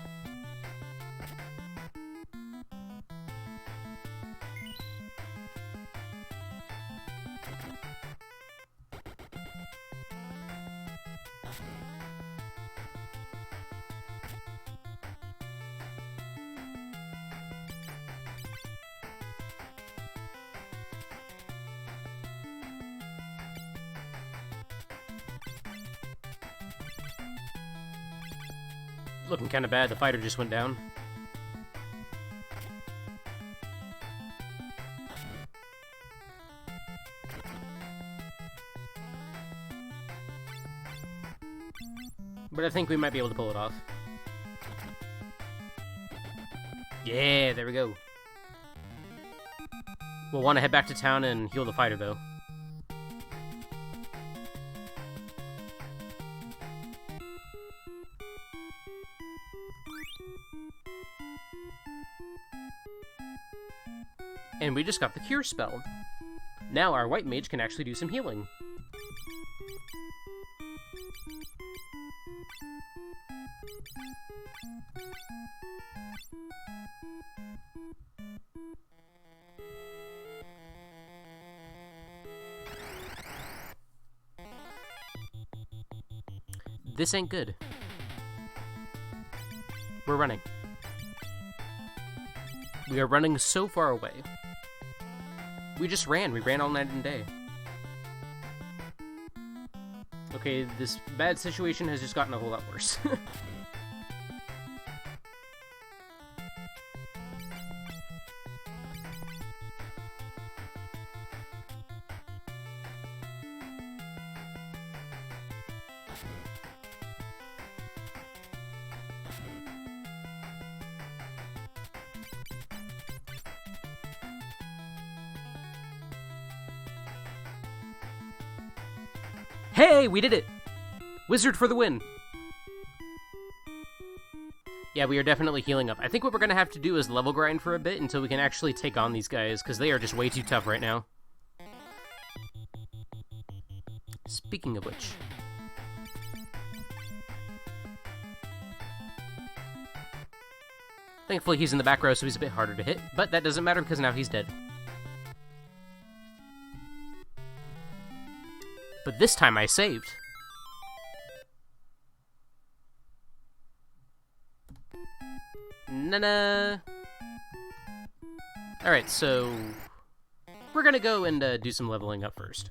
Looking kind of bad. The fighter just went down. But I think we might be able to pull it off. Yeah, there we go. We'll want to head back to town and heal the fighter, though. And we just got the cure spell. Now our white mage can actually do some healing. This ain't good. We're running. We are running so far away. We just ran. We ran all night and day. Okay, this bad situation has just gotten a whole lot worse. Hey, we did it! Wizard for the win! Yeah, we are definitely healing up. I think what we're gonna have to do is level grind for a bit until we can actually take on these guys, because they are just way too tough right now. Speaking of which... thankfully he's in the back row, so he's a bit harder to hit, but that doesn't matter because now he's dead. But this time I saved. Na-na. Alright, so... we're gonna go and do some leveling up first.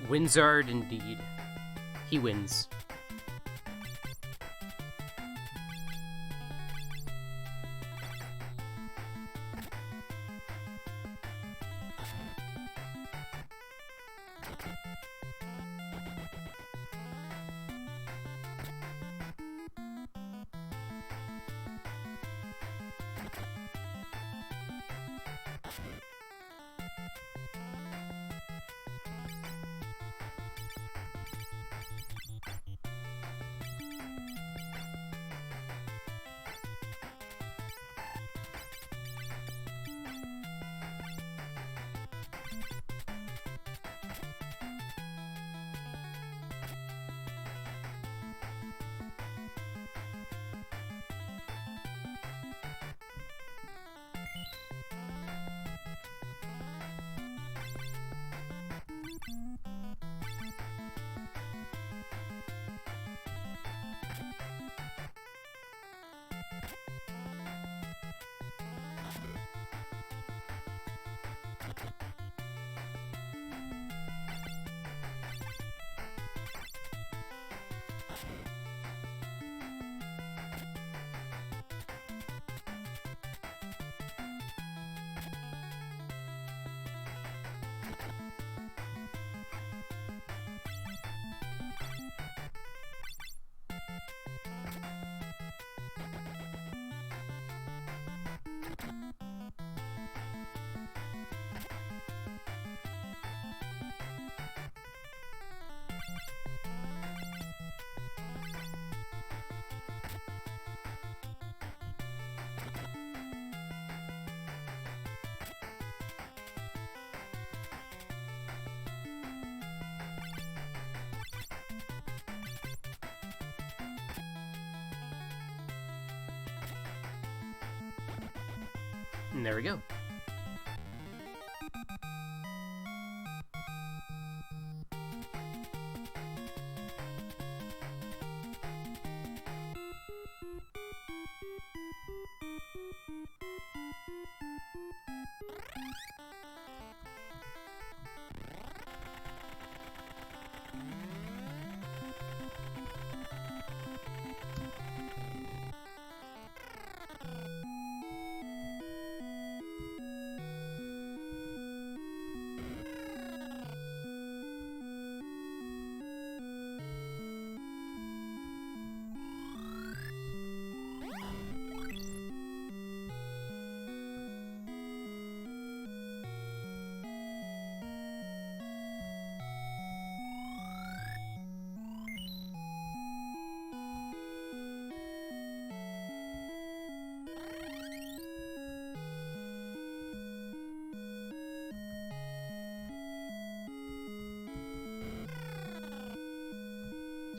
Winzard, indeed. He wins. And there we go.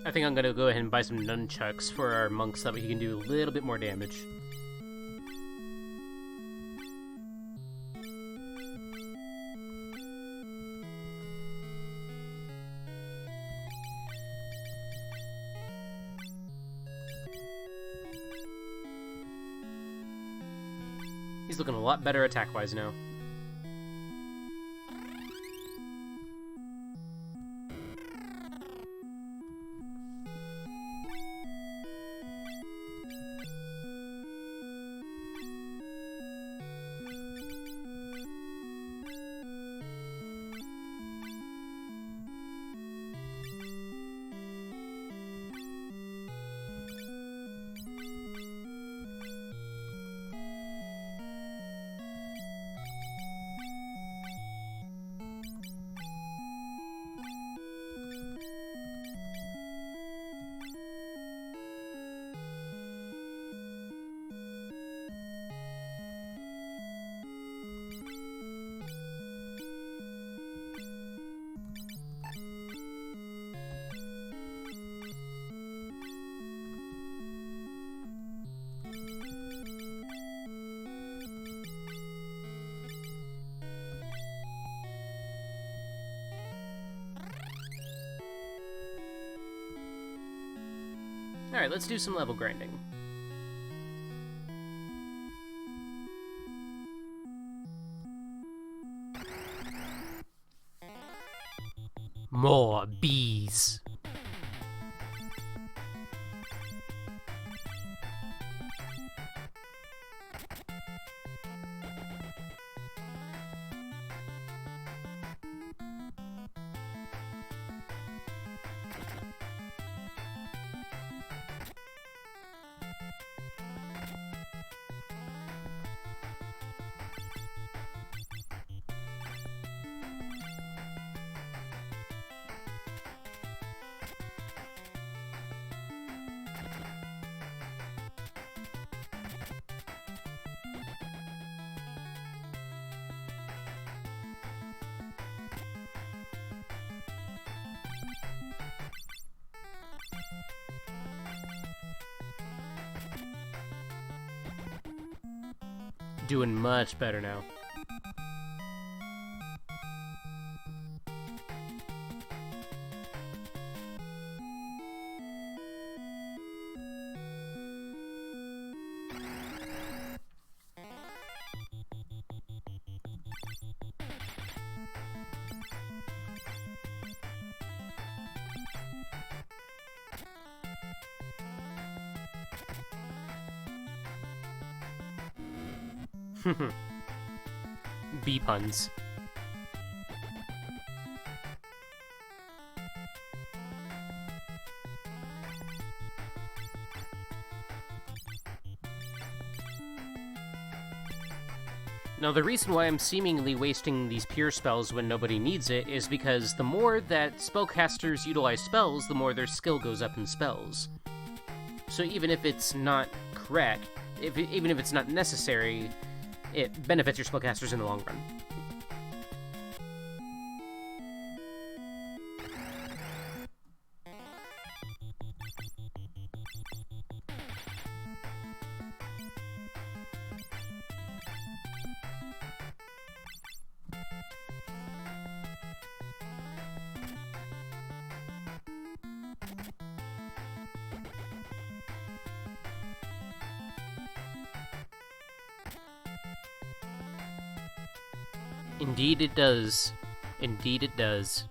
I think I'm gonna go ahead and buy some nunchucks for our monk so that he can do a little bit more damage. He's looking a lot better attack-wise now. Alright, let's do some level grinding. More bees. Doing much better now. Bee puns. Now, the reason why I'm seemingly wasting these pure spells when nobody needs it is because the more that spellcasters utilize spells, the more their skill goes up in spells. So even if it's not correct, even if it's not necessary, it benefits your spellcasters in the long run. Indeed it does. Indeed it does.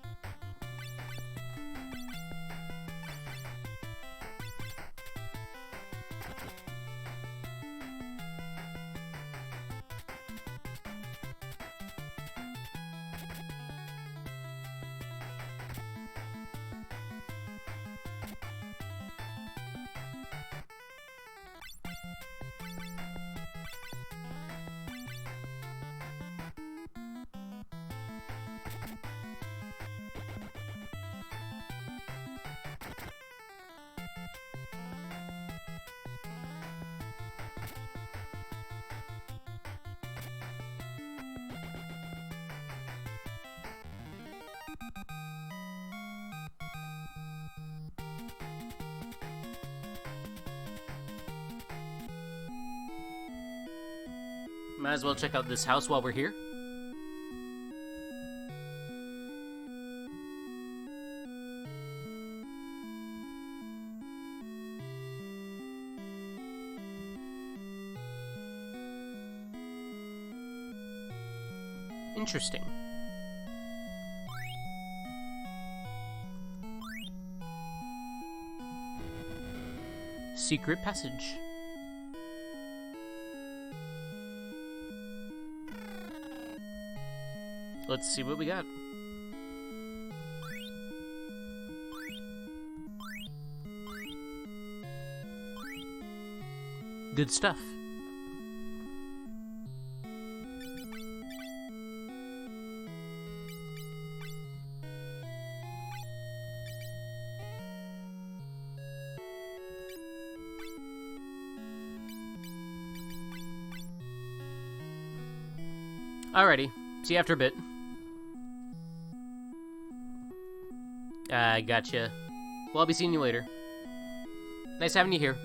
Might as well check out this house while we're here. Interesting. Secret passage. Let's see what we got. Good stuff. Alrighty, see you after a bit. Gotcha. Well, I'll be seeing you later. Nice having you here.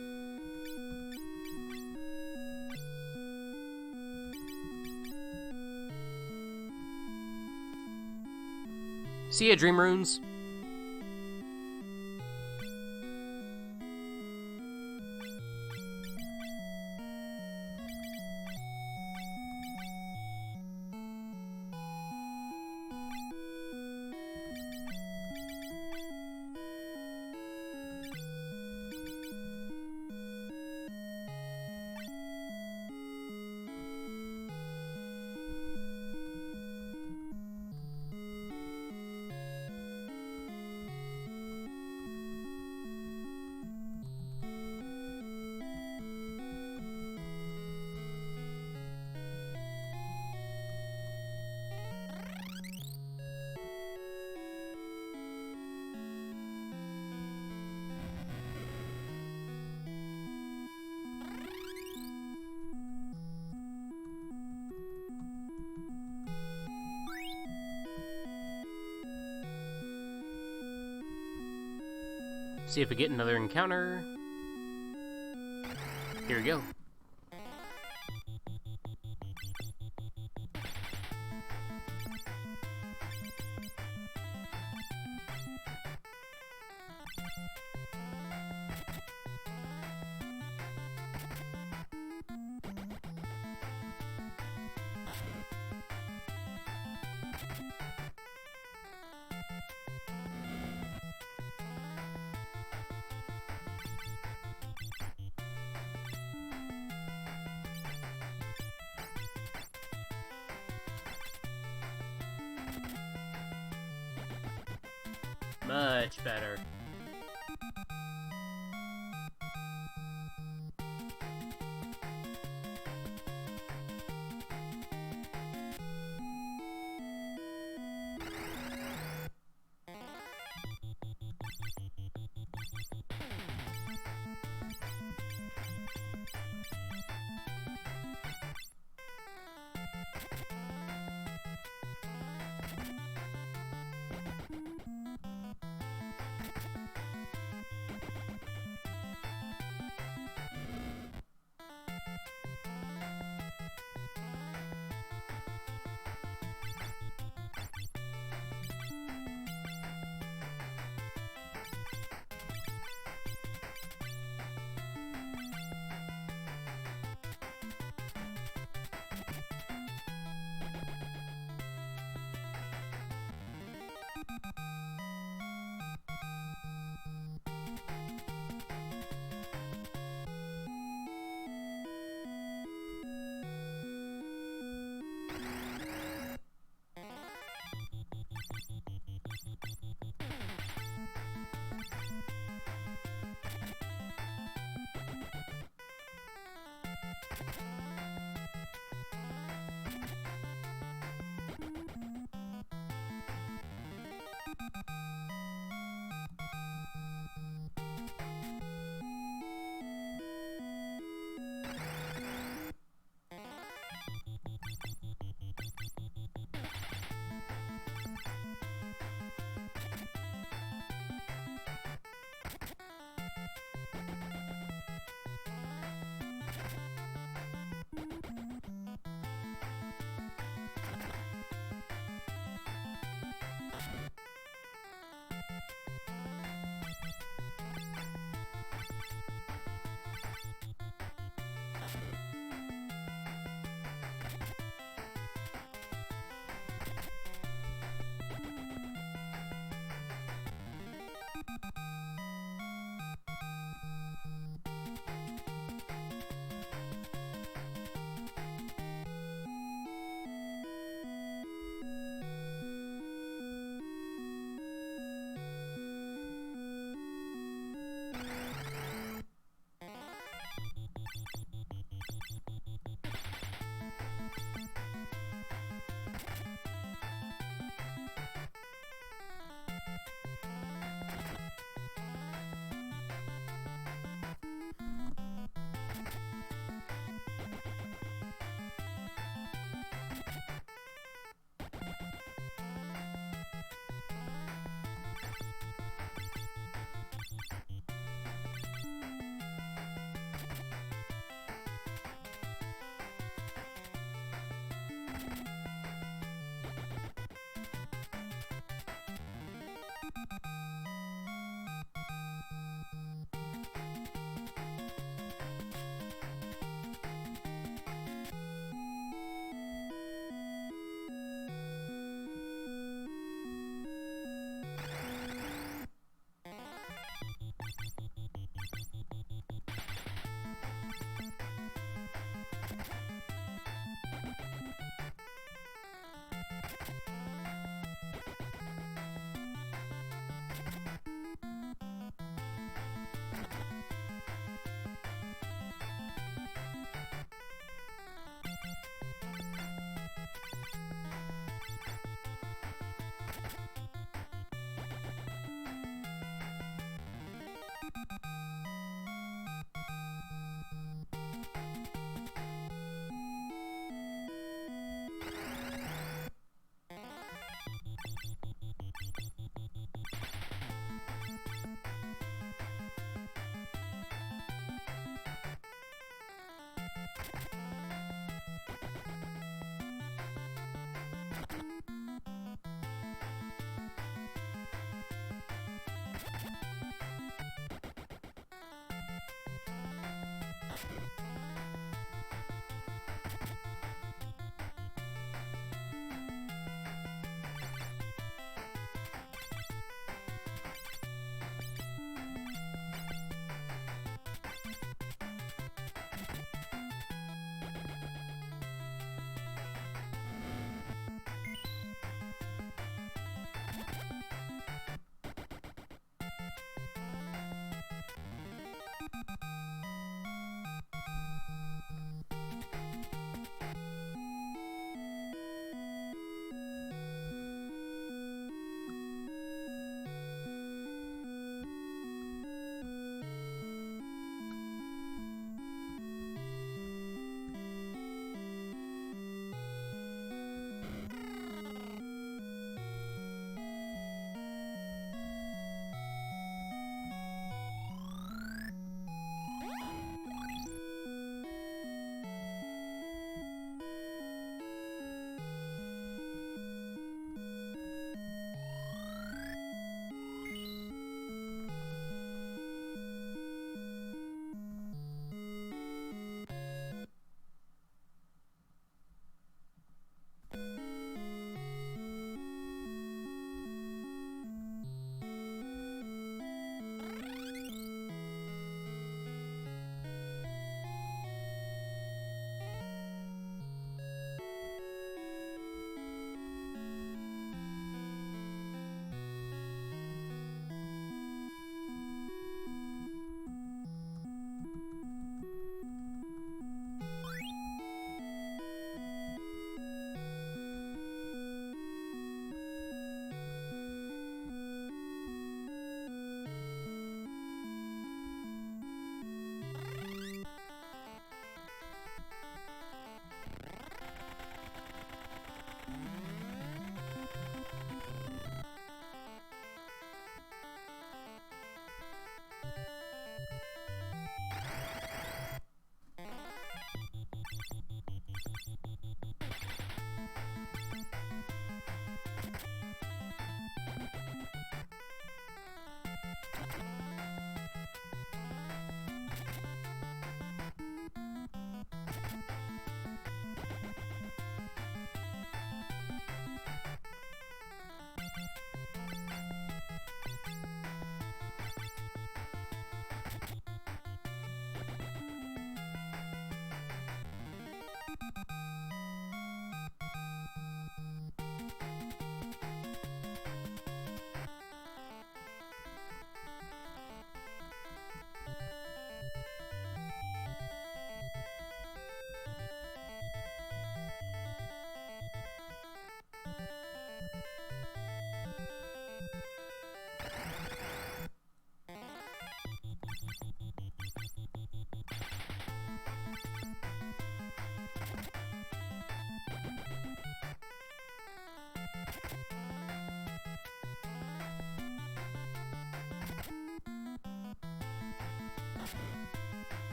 See ya, Dream Runes. See if we get another encounter. Here we go. Much better.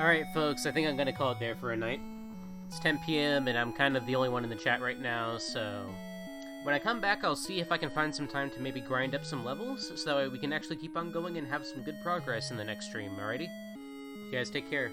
Alright, folks, I think I'm gonna call it there for a night. It's 10 p.m. and I'm kind of the only one in the chat right now, so... When I come back, I'll see if I can find some time to maybe grind up some levels, so that way we can actually keep on going and have some good progress in the next stream, alrighty? You guys take care.